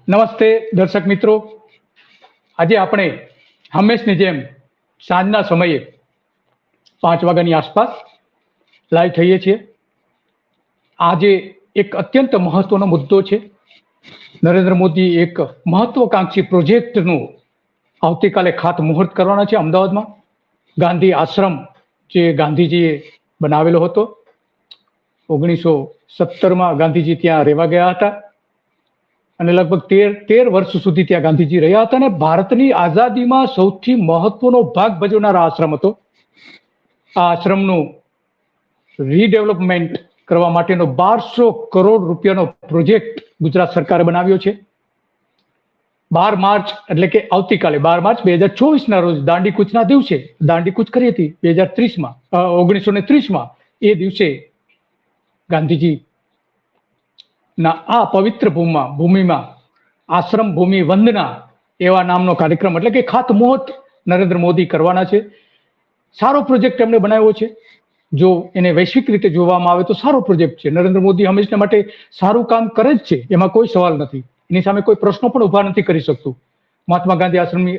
નમસ્તે દર્શક મિત્રો, આજે આપણે હંમેશની જેમ સાંજના સમયે 5 વાગ્યાની આસપાસ લાઈવ થઈએ છીએ. આજે એક અત્યંત મહત્વનો મુદ્દો છે. નરેન્દ્ર મોદી એક મહત્વકાંક્ષી પ્રોજેક્ટનું આવતીકાલે ખાતમુહૂર્ત કરવાના છે અમદાવાદમાં. ગાંધી આશ્રમ જે ગાંધીજીએ બનાવેલો હતો. 1917માં ગાંધીજી ત્યાં રહેવા ગયા હતા અને લગભગ 13 વર્ષ સુધી ત્યાં ગાંધીજી રહ્યા હતા અને ભારતની આઝાદીમાં સૌથી મહત્વનો ભાગ ભજવનારા આશ્રમ હતો. આ આશ્રમનું રીડેવલપમેન્ટ કરવા માટેનો 1200 કરોડ રૂપિયાનો પ્રોજેક્ટ ગુજરાત સરકારે બનાવ્યો છે. 12 માર્ચ એટલે કે આવતીકાલે 12 માર્ચ 2024ના રોજ દાંડીકૂચના દિવસે દાંડીકૂચ કરી હતી 1930માં. એ દિવસે ગાંધીજી ના આ પવિત્ર ભૂમિમાં આશ્રમ ભૂમિ વંદના એવા નામનો કાર્યક્રમ એટલે કે ખાતમુહૂર્ત નરેન્દ્ર મોદી કરવાના છે. સારો પ્રોજેક્ટ એમણે બનાવ્યો છે. જો એને વૈશ્વિક રીતે જોવામાં આવે તો સારો પ્રોજેક્ટ છે. નરેન્દ્ર મોદી હંમેશા માટે સારું કામ કરે જ છે, એમાં કોઈ સવાલ નથી. એની સામે કોઈ પ્રશ્નો પણ ઉભા નથી કરી શકતું. મહાત્મા ગાંધી આશ્રમની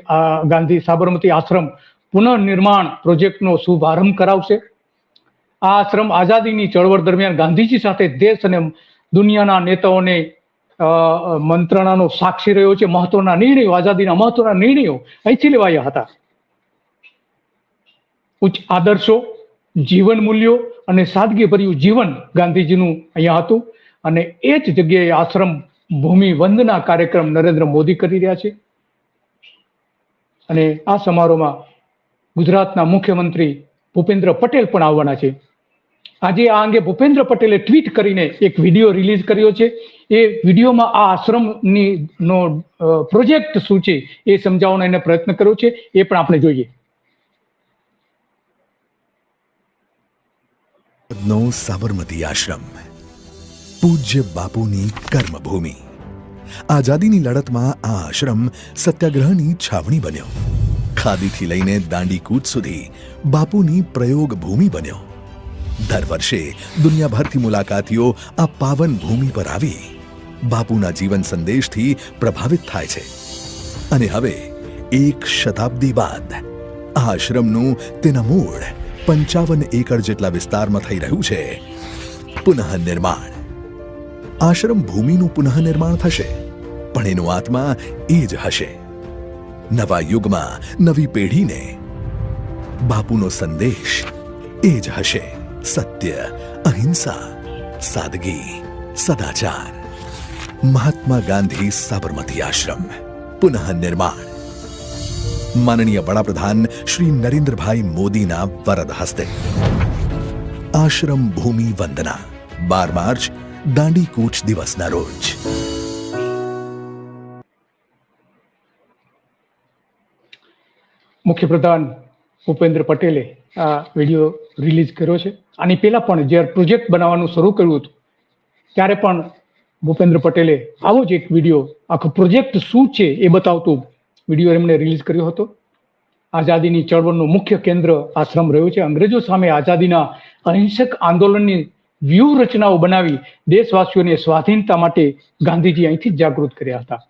ગાંધી સાબરમતી આશ્રમ પુનઃનિર્માણ પ્રોજેક્ટનો શુભારંભ કરાવશે. આ આશ્રમ આઝાદીની ચળવળ દરમિયાન ગાંધીજી સાથે દેશ અને દુનિયાના નેતાઓને મંત્રણાનો સાક્ષી રહ્યો છે. મહત્વના નિર્ણયો, આઝાદીના મહત્વના નિર્ણયો અહીંથી લેવાયા હતા. ઉચ્ચ આદર્શો, જીવન મૂલ્યો અને સાદગીભર્યું જીવન ગાંધીજીનું અહીંયા હતું અને એ જ જગ્યાએ આશ્રમ ભૂમિ વંદના કાર્યક્રમ નરેન્દ્ર મોદી કરી રહ્યા છે. અને આ સમારોહમાં ગુજરાતના મુખ્યમંત્રી ભૂપેન્દ્ર પટેલ પણ આવવાના છે. આજે આ અંગે ભૂપેન્દ્ર પટેલે ટ્વીટ કરીને એક વિડીયો રિલીઝ કર્યો છે. એ વિડીયોમાં આ આશ્રમનો પ્રોજેક્ટ શું છે એ સમજાવવાનો એને પ્રયત્ન કર્યો છે. એ પણ આપણે જોઈએ. નો સાબરમતી આશ્રમ પૂજ્ય બાપુની કર્મભૂમિ. આઝાદીની લડતમાં આ આશ્રમ સત્યાગ્રહની છાવણી બન્યો. ખાદીથી લઈને દાંડીકૂચ સુધી બાપુની પ્રયોગ ભૂમિ બન્યો. દર વર્ષે દુનિયાભરથી મુલાકાતીઓ આ પાવન ભૂમિ પર આવી બાપુના જીવન સંદેશથી પ્રભાવિત થાય છે. અને હવે 1 શતાબ્દી બાદ આ આશ્રમનું તેના મૂળ 55 એકર જેટલા વિસ્તારમાં થઈ રહ્યું છે પુનઃનિર્માણ. આશ્રમ ભૂમિનું પુનઃનિર્માણ થશે, પણ એનો આત્મા એ જ હશે. નવા યુગમાં નવી પેઢીને બાપુનો સંદેશ એ જ હશે. સત્ય, અહિંસા, સાદગી, સદાચાર. મહાત્મા ગાંધી સાબરમતી આશ્રમ પુનઃનિર્માણ. માનનીય વડાપ્રધાન શ્રી નરેન્દ્રભાઈ મોદીના વરદ હસ્તે. આશ્રમ ભૂમિ વંદના 12 માર્ચ દાંડીકૂચ દિવસના રોજ. મુખ્યપ્રધાન ભૂપેન્દ્ર પટેલે આ વિડીયો રિલીઝ કર્યો છે. આની પહેલા પણ જ્યારે પ્રોજેક્ટ બનાવવાનું શરૂ કર્યું હતું ત્યારે પણ ભૂપેન્દ્ર પટેલે આવો જ એક વિડીયો, આખો પ્રોજેક્ટ શું છે એ બતાવતું વિડીયો એમણે રિલીઝ કર્યો હતો. આઝાદીની ચળવળનું મુખ્ય કેન્દ્ર આશ્રમ રહ્યું છે. અંગ્રેજો સામે આઝાદીના અહિંસક આંદોલનની વ્યૂહરચનાઓ બનાવી દેશવાસીઓને સ્વાધીનતા માટે ગાંધીજી અહીંથી જ જાગૃત કર્યા હતા.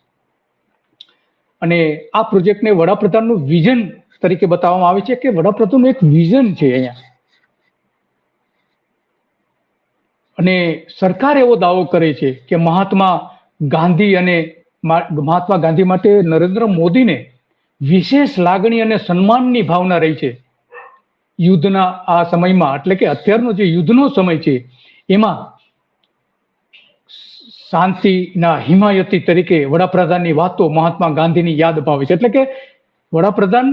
અને આ પ્રોજેક્ટને વડાપ્રધાનનું વિઝન તરીકે બતાવવામાં આવે છે કે વડાપ્રધાનનું એક વિઝન છે અહીંયા. અને સરકાર એવો દાવો કરે છે કે મહાત્મા ગાંધી માટે નરેન્દ્ર મોદીને વિશેષ લાગણી અને સન્માનની ભાવના રહી છે. યુદ્ધના આ સમયમાં, એટલે કે અત્યારનો જે યુદ્ધનો સમય છે એમાં શાંતિના હિમાયતી તરીકે વડાપ્રધાનની વાતો મહાત્મા ગાંધીની યાદ અપાવે છે. એટલે કે વડાપ્રધાન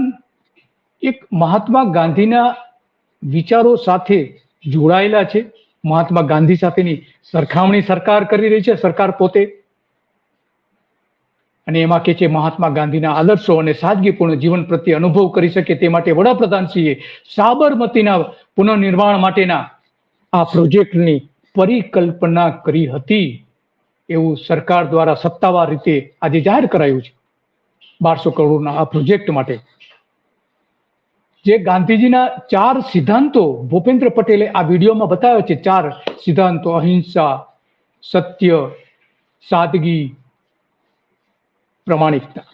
એક મહાત્મા ગાંધીના વિચારો સાથે જોડાયેલા છે. મહાત્મા ગાંધી સાથેની સરખામણી સરકાર કરી રહી છે, સરકાર પોતે. અને એમાં કે છે મહાત્મા ગાંધીના આદર્શો અને સાદગીપૂર્ણ જીવન પ્રત્યે અનુભવ કરી શકે તે માટે વડાપ્રધાનશ્રીએ સાબરમતીના પુનઃનિર્માણ માટેના આ પ્રોજેક્ટની પરિકલ્પના કરી હતી એવું સરકાર દ્વારા સત્તાવાર રીતે આજે જાહેર કરાયું છે. 1200 કરોડના આ પ્રોજેક્ટ માટે જે ગાંધીજીના 4 સિદ્ધાંતો ભૂપેન્દ્ર પટેલે આ વિડીયોમાં બતાવ્યા છે. 4 સિદ્ધાંતો: અહિંસા, સત્ય, સાદગી પ્રમાણિકતા.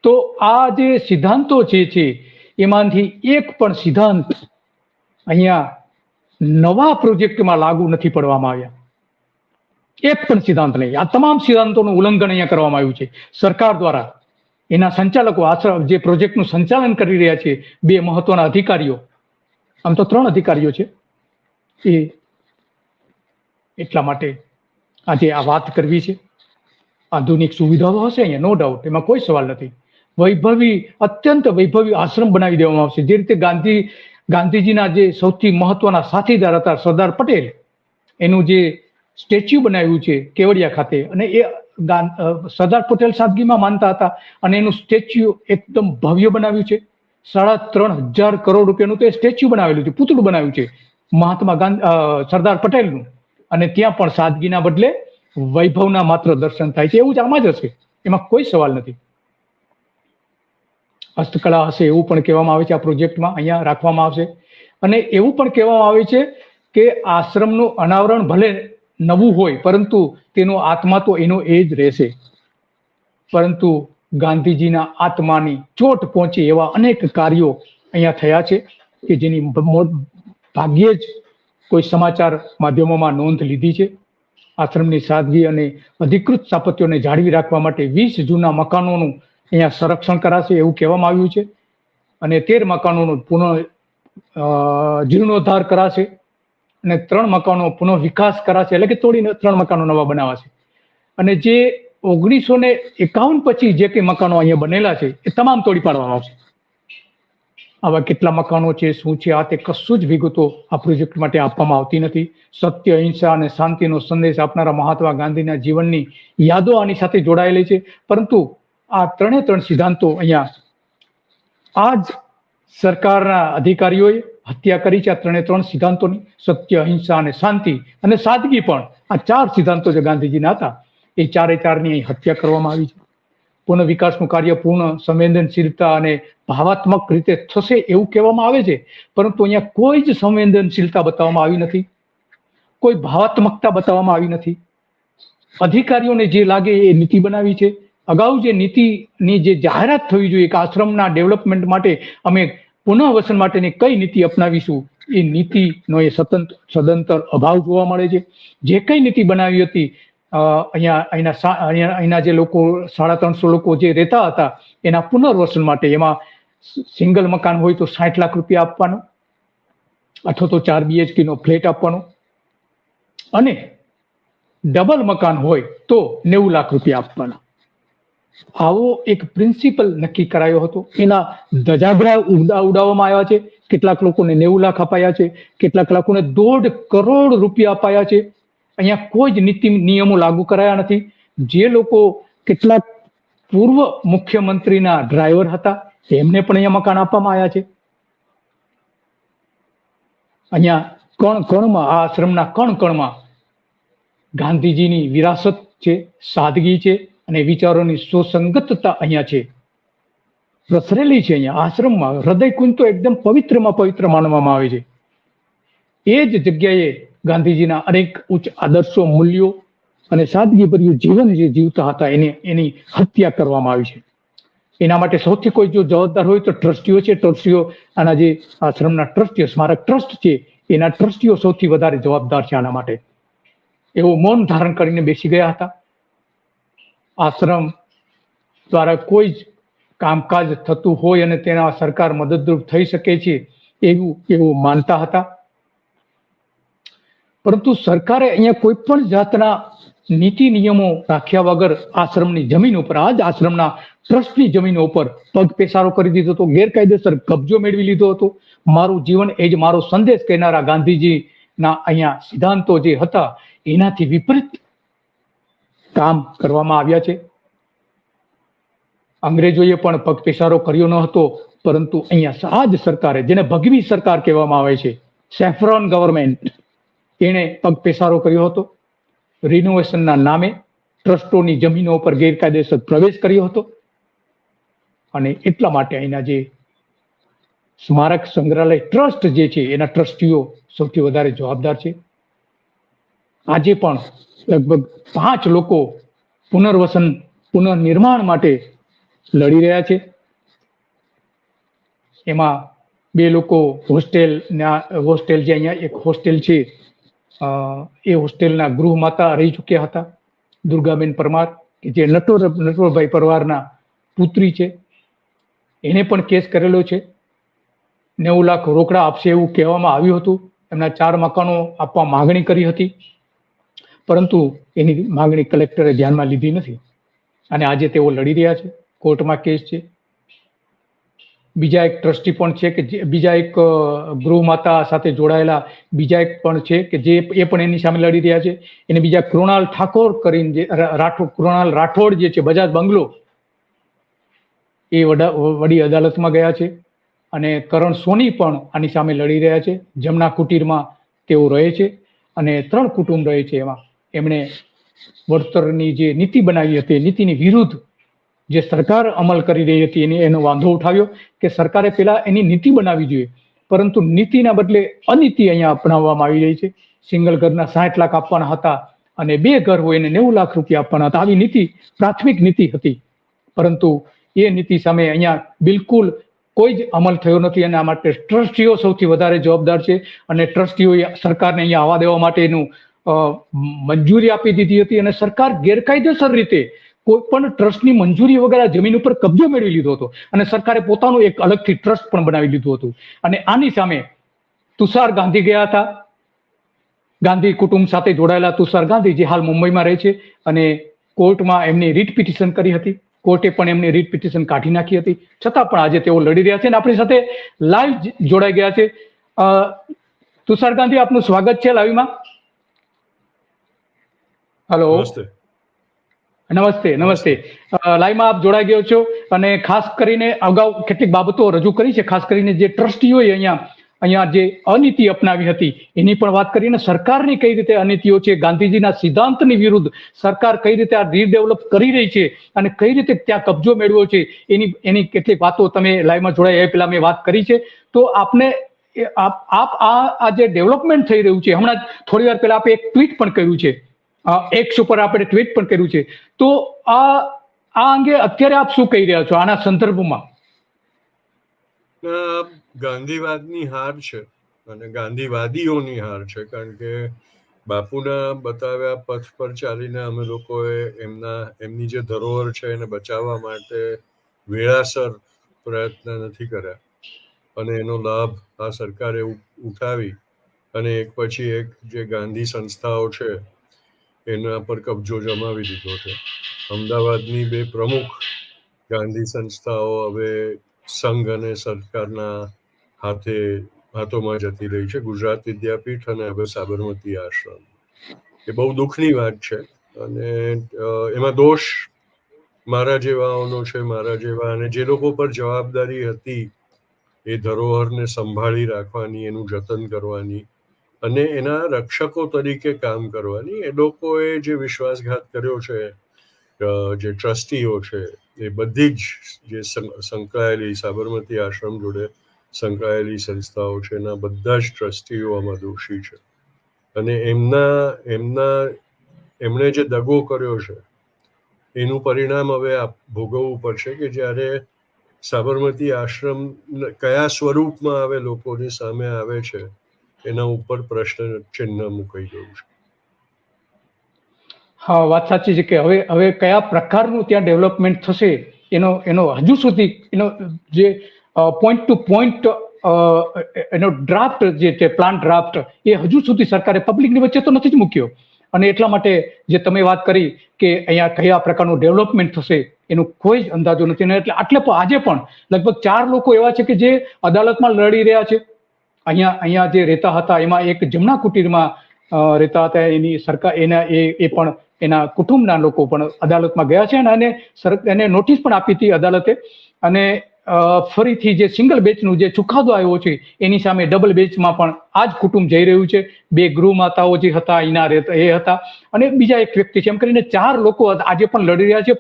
તો આ જે સિદ્ધાંતો છે એમાંથી એક પણ સિદ્ધાંત અહીંયા નવા પ્રોજેક્ટમાં લાગુ નથી પડવામાં આવ્યા. એક પણ સિદ્ધાંત નહીં. આ તમામ સિદ્ધાંતોનું ઉલ્લંઘન અહીંયા કરવામાં આવ્યું છે સરકાર દ્વારા. એના સંચાલકો જે પ્રોજેક્ટનું સંચાલન કરી રહ્યા છે, બે મહત્વના અધિકારીઓ, આમ તો 3 અધિકારીઓ છે, એ એટલા માટે આજે આ વાત કરવી છે. આધુનિક સુવિધાઓ હશે અહીંયા, નો ડાઉટ, એમાં કોઈ સવાલ નથી. અત્યંત વૈભવી આશ્રમ બનાવી દેવામાં આવશે. જે રીતે ગાંધીજીના જે સૌથી મહત્વના સાથીદાર હતા સરદાર પટેલ, એનું જે સ્ટેચ્યુ બનાવ્યું છે કેવડિયા ખાતે, અને એ સરદાર પટેલ સાદગીમાં માનતા હતા, અને એનું સ્ટેચ્યુ એકદમ ભવ્ય બનાવ્યું છે. 3,500 કરોડ રૂપિયાનું તો એ સ્ટેચ્યુ બનાવેલું છે, પૂતળું બનાવ્યું છે સરદાર પટેલનું. અને ત્યાં પણ સાદગીના બદલે વૈભવના માત્ર દર્શન થાય છે. એવું જ આમાં જ હશે, એમાં કોઈ સવાલ નથી. હસ્તકલા હશે એવું પણ કહેવામાં આવે છે. આ પ્રોજેક્ટમાં અહીંયા રાખવામાં આવશે. અને એવું પણ કહેવામાં આવે છે કે આશ્રમનું અનાવરણ ભલે નવું હોય, પરંતુ તેનો આત્મા તો એનો એ જ રહેશે. પરંતુ ગાંધીજીના આત્માની ચોટ પહોંચે એવા અનેક કાર્યો અહીંયા થયા છે કે જેની ભાગ્યે જ કોઈ સમાચાર માધ્યમોમાં નોંધ લીધી છે. આશ્રમની સાદગી અને અધિકૃત સ્થાપત્યોને જાળવી રાખવા માટે 20 જૂના મકાનોનું અહીંયા સંરક્ષણ કરાશે એવું કહેવામાં આવ્યું છે. અને 13 મકાનોનો જીર્ણોદ્ધાર કરાશે, અને 3 મકાનો પુનઃ વિકાસ કરાશે, એટલે કે તોડીને 3 મકાનો નવા બનાવાશે. અને જે 1951 પછી જે કંઈ મકાનો અહીંયા બનેલા છે એ તમામ તોડી પાડવામાં આવશે. આવા કેટલા મકાનો છે, શું છે, આ તે કશું જ વિગતો આ પ્રોજેક્ટ માટે આપવામાં આવતી નથી. સત્ય, અહિંસા અને શાંતિનો સંદેશ આપનારા મહાત્મા ગાંધીના જીવનની યાદો આની સાથે જોડાયેલી છે. પરંતુ આ 3 સિદ્ધાંતો અહીંયા આ જ સરકારના અધિકારીઓએ હત્યા કરી છે. આ 3 સિદ્ધાંતોની, સત્ય, અહિંસા અને શાંતિ અને સાદગી પણ, આ 4 સિદ્ધાંતો જે ગાંધીજીના હતા, એ 4ની હત્યા કરવામાં આવી છે. પુનઃ વિકાસનું કાર્ય પૂર્ણ સંવેદનશીલતા અને ભાવાત્મક રીતે થશે એવું કહેવામાં આવે છે, પરંતુ અહીંયા કોઈ જ સંવેદનશીલતા બતાવવામાં આવી નથી, કોઈ ભાવાત્મકતા બતાવવામાં આવી નથી. અધિકારીઓને જે લાગે એ નીતિ બનાવી છે. અગાઉ જે નીતિની જે જાહેરાત થવી જોઈએ કે આશ્રમના ડેવલપમેન્ટ માટે અમે પુનઃવસન માટેની કઈ નીતિ અપનાવીશું, એ નીતિનો એ સદંતર અભાવ જોવા મળે છે. જે કઈ નીતિ બનાવી હતી, અહીંના જે લોકો 350 લોકો જે રહેતા હતા એના પુનર્વસન માટે, એમાં સિંગલ મકાન હોય તો 60 લાખ રૂપિયા આપવાનો, અથવા તો 4 BHK નો ફ્લેટ આપવાનો, અને ડબલ મકાન હોય તો 90 લાખ રૂપિયા આપવાના. આવો એક પ્રિન્સિપલ નક્કી કરાયો હતો. એના ધજાગરા ઉડાવવામાં આવ્યા છે. કેટલાક લોકોને 90 લાખ અપાયા છે, કેટલાક લોકોને 1.5 કરોડ રૂપિયા અપાયા છે. અહીંયા કોઈ જ નીતિ નિયમો લાગુ કરાયા નથી. જે લોકો કેટલાક પૂર્વ મુખ્યમંત્રીના ડ્રાઈવર હતા એમને પણ અહીંયા મકાન આપવામાં આવ્યા છે. અહીંયા કણમાં, આ આશ્રમના કણમાં ગાંધીજીની વિરાસત છે, સાદગી છે, અને વિચારોની સુસંગતતા અહીંયા છે, પ્રસરેલી છે. અહીંયા આશ્રમમાં હૃદયકુંજ તો એકદમ પવિત્રમાં પવિત્ર માનવામાં આવે છે. એ જ જગ્યાએ ગાંધીજીના અનેક ઉચ્ચ આદર્શો, મૂલ્યો અને સાદગીભર્યું જીવન જે જીવતા હતા એની હત્યા કરવામાં આવી છે. એના માટે સૌથી કોઈ જો જવાબદાર હોય તો ટ્રસ્ટીઓ છે. ટ્રસ્ટીઓ, આના જે આશ્રમના ટ્રસ્ટીઓ, સ્મારક ટ્રસ્ટ છે, એના ટ્રસ્ટીઓ સૌથી વધારે જવાબદાર છે આના માટે. એવો મૌન ધારણ કરીને બેસી ગયા હતા. આશ્રમ દ્વારા કોઈ જ કામકાજ થતું હોય અને તેના સરકાર મદદરૂપ થઈ શકે છે એવું માનતા હતા. પરંતુ સરકારે અહીંયા કોઈ પણ જાતના નીતિ નિયમો રાખ્યા વગર આશ્રમની જમીન ઉપર, આ જ આશ્રમના ટ્રસ્ટની જમીનો ઉપર પગ પેસારો કરી દીધો હતો, ગેરકાયદેસર કબજો મેળવી લીધો હતો. મારું જીવન એ જ મારો સંદેશ કહેનારા ગાંધીજીના અહીંયા સિદ્ધાંતો જે હતા એનાથી વિપરીત કામ કરવામાં આવ્યા છે. અંગ્રેજોએ પણ પગ પેસારો કર્યો ન હતો, પરંતુ અહીંયા આ જ સરકારે, જેને ભગવી સરકાર કહેવામાં આવે છે, સેફ્રોન ગવર્મેન્ટ, એણે પગ પેસારો કર્યો હતો. રિનોવેશનના નામે ટ્રસ્ટોની જમીનો ઉપર ગેરકાયદેસર પ્રવેશ કર્યો હતો. અને એટલા માટે અહીંના જે સ્મારક સંગ્રહાલય ટ્રસ્ટ જે છે એના ટ્રસ્ટીઓ સૌથી વધારે જવાબદાર છે. આજે પણ લગભગ 5 લોકો પુનર્વસન પુનઃનિર્માણ માટે લડી રહ્યા છે. એમાં બે લોકો હોસ્ટેલ જે અહીંયા એક હોસ્ટેલ છે, એ હોસ્ટેલના ગૃહમાતા રહી ચૂક્યા હતા, દુર્ગાબેન પરમાર, કે જે નટવરભાઈ પરમારના પુત્રી છે. એને પણ કેસ કરેલો છે. 90 લાખ રોકડા આપશે એવું કહેવામાં આવ્યું હતું. એમના 4 મકાનો આપવા માગણી કરી હતી, પરંતુ એની માગણી કલેક્ટરે ધ્યાનમાં લીધી નથી અને આજે તેઓ લડી રહ્યા છે. કોર્ટમાં કેસ છે. બીજા એક ટ્રસ્ટી પણ છે કે બીજા એક ગૃહમાતા સાથે જોડાયેલા બીજા એક પણ છે કે જે એ પણ એની સામે લડી રહ્યા છે. એને બીજા કૃણાલ ઠાકોર કરીને જે કૃણાલ રાઠોડ જે છે, બજાજ બંગલો, એ વડી અદાલતમાં ગયા છે. અને કરણ સોની પણ આની સામે લડી રહ્યા છે. જમના કુટીરમાં તેઓ રહે છે અને 3 કુટુંબ રહે છે. એમાં એમણે વળતરની જે નીતિ બનાવી હતી, નીતિની વિરુદ્ધ જે સરકાર અમલ કરી રહી હતી એનો વાંધો ઉઠાવ્યો કે સરકારે પહેલા એની નીતિ બનાવવી જોઈએ, પરંતુ નીતિના બદલે અનીતિ અહીંયા અપનાવવામાં આવી રહી છે. સિંગલ ઘરના 60 લાખ આપવાના હતા અને 2 ઘર હોય એને 90 લાખ રૂપિયા આપવાના હતા. આવી નીતિ પ્રાથમિક નીતિ હતી, પરંતુ એ નીતિ સામે અહીંયા બિલકુલ કોઈ જ અમલ થયો નથી. અને આ માટે ટ્રસ્ટીઓ સૌથી વધારે જવાબદાર છે. અને ટ્રસ્ટીઓએ સરકારને અહીંયા આવવા દેવા માટેનું મંજૂરી આપી દીધી હતી અને સરકાર ગેરકાયદેસર રીતે કોઈ પણ ટ્રસ્ટની મંજૂરી વગર આ જમીન ઉપર કબજો મેળવી લીધો હતો અને સરકારે પોતાનું એક અલગથી ટ્રસ્ટ પણ બનાવી લીધું હતું. અને આની સામે તુષાર ગાંધી ગયા હતા, ગાંધી કુટુંબ સાથે જોડાયેલા તુષાર ગાંધી, જે હાલ મુંબઈમાં રહે છે, અને કોર્ટમાં એમની રીટ પિટિશન કરી હતી. કોર્ટે પણ એમની રીટ પિટિશન કાઢી નાખી હતી. છતાં પણ આજે તેઓ લડી રહ્યા છે અને આપણી સાથે લાઈવ જોડાઈ ગયા છે. તુષાર ગાંધી, આપનું સ્વાગત છે લાઈવમાં. હેલો, નમસ્તે. લાઈવમાં આપ જોડાઈ ગયો છો અને ખાસ કરીને અગાઉ કેટલીક બાબતો રજૂ કરી છે. ખાસ કરીને જે ટ્રસ્ટીઓએ અહીંયા જે અનીતિ અપનાવી હતી એની પણ વાત કરીને સરકારની કઈ રીતે અનીતિઓ છે, ગાંધીજીના સિદ્ધાંતની વિરુદ્ધ સરકાર કઈ રીતે આ રીડેવલપ કરી રહી છે અને કઈ રીતે ત્યાં કબજો મેળવ્યો છે, એની કેટલીક વાતો તમે લાઈવમાં જોડાયા એ પહેલા મેં વાત કરી છે. તો આપને આપ આ જે ડેવલપમેન્ટ થઈ રહ્યું છે, હમણાં થોડી વાર પહેલા આપણે એક ટ્વીટ પણ કર્યું છે, એક્સ ઉપર આપણે ટ્વીટ પણ કર્યું છે, તો આ અંગે અત્યારે આપ શું કહી રહ્યા છો આના સંદર્ભમાં? ગાંધીવાદની હાર છે અને ગાંધીવાદીઓની હાર છે, કારણ કે બાપુના બતાવ્યા પથ પર ચાલીને અમે લોકોએ એમની જે ધરોહર છે એને બચાવવા માટે વેળાસર પ્રયત્ન નથી કર્યા અને એનો લાભ આ સરકારે ઉઠાવી અને એક પછી એક જે ગાંધી સંસ્થાઓ છે એના પર કબજો જમાવી દીધો છે. અમદાવાદની 2 પ્રમુખ ગાંધી સંસ્થાઓ હવે સંઘ અને સરકારના હાથોમાં જતી રહી છે, ગુજરાત વિદ્યાપીઠ અને હવે સાબરમતી આશ્રમ. એ બહુ દુઃખની વાત છે અને એમાં દોષ મારા જેવાઓનો છે, મારા જેવા, અને જે લોકો પર જવાબદારી હતી એ ધરોહરને સંભાળી રાખવાની, એનું જતન કરવાની અને એના રક્ષકો તરીકે કામ કરવાની. એ લોકોએ જે વિશ્વાસઘાત કર્યો છે, જે ટ્રસ્ટીઓ છે, એ બધી જ જે સંકળાયેલી સાબરમતી આશ્રમ જોડે સંકળાયેલી સંસ્થાઓ છે એના બધા જ ટ્રસ્ટીઓ આમાં દોષી છે. અને એમણે જે દગો કર્યો છે એનું પરિણામ હવે ભોગવવું પડશે કે જ્યારે સાબરમતી આશ્રમ કયા સ્વરૂપમાં હવે લોકોની સામે આવે છે એના ઉપર પ્રશ્ન ચિહ્ન મુકાઈ ગયું છે. હા, વાત સાચી છે કે હવે કયા પ્રકારનું ત્યાં ડેવલપમેન્ટ થશે એનો હજુ સુધી એનો જે પોઈન્ટ ટુ પોઈન્ટ એનો ડ્રાફ્ટ જે છે, પ્લાન ડ્રાફ્ટ, એ હજુ સુધી સરકારે પબ્લિકની વચ્ચે તો નથી જ મૂક્યો. અને એટલા માટે જે તમે વાત કરી કે અહીંયા કયા પ્રકારનું ડેવલપમેન્ટ થશે એનો કોઈ જ અંદાજો નથી. અને એટલે આજે પણ લગભગ 4 લોકો એવા છે કે જે અદાલતમાં લડી રહ્યા છે. અહીંયા જે રહેતા હતા એમાં એક જમના કુટીરમાં રહેતા હતા, એની સરકાર એ પણ એના કુટુંબના લોકો પણ અદાલતમાં ગયા છે અને એને નોટિસ પણ આપી હતી અદાલતે. અને ફરીથી જે સિંગલ બેચનું જે ચુકાદો આવ્યો છે એની સામે ડબલ બેચમાં પણ આ જ કુટુંબ જઈ રહ્યું છે. 2 ગૃહમાતાઓ જે હતા એ હતા અને બીજા એક વ્યક્તિ છે, એમ કરીને 4 લોકો આજે પણ લડી રહ્યા છે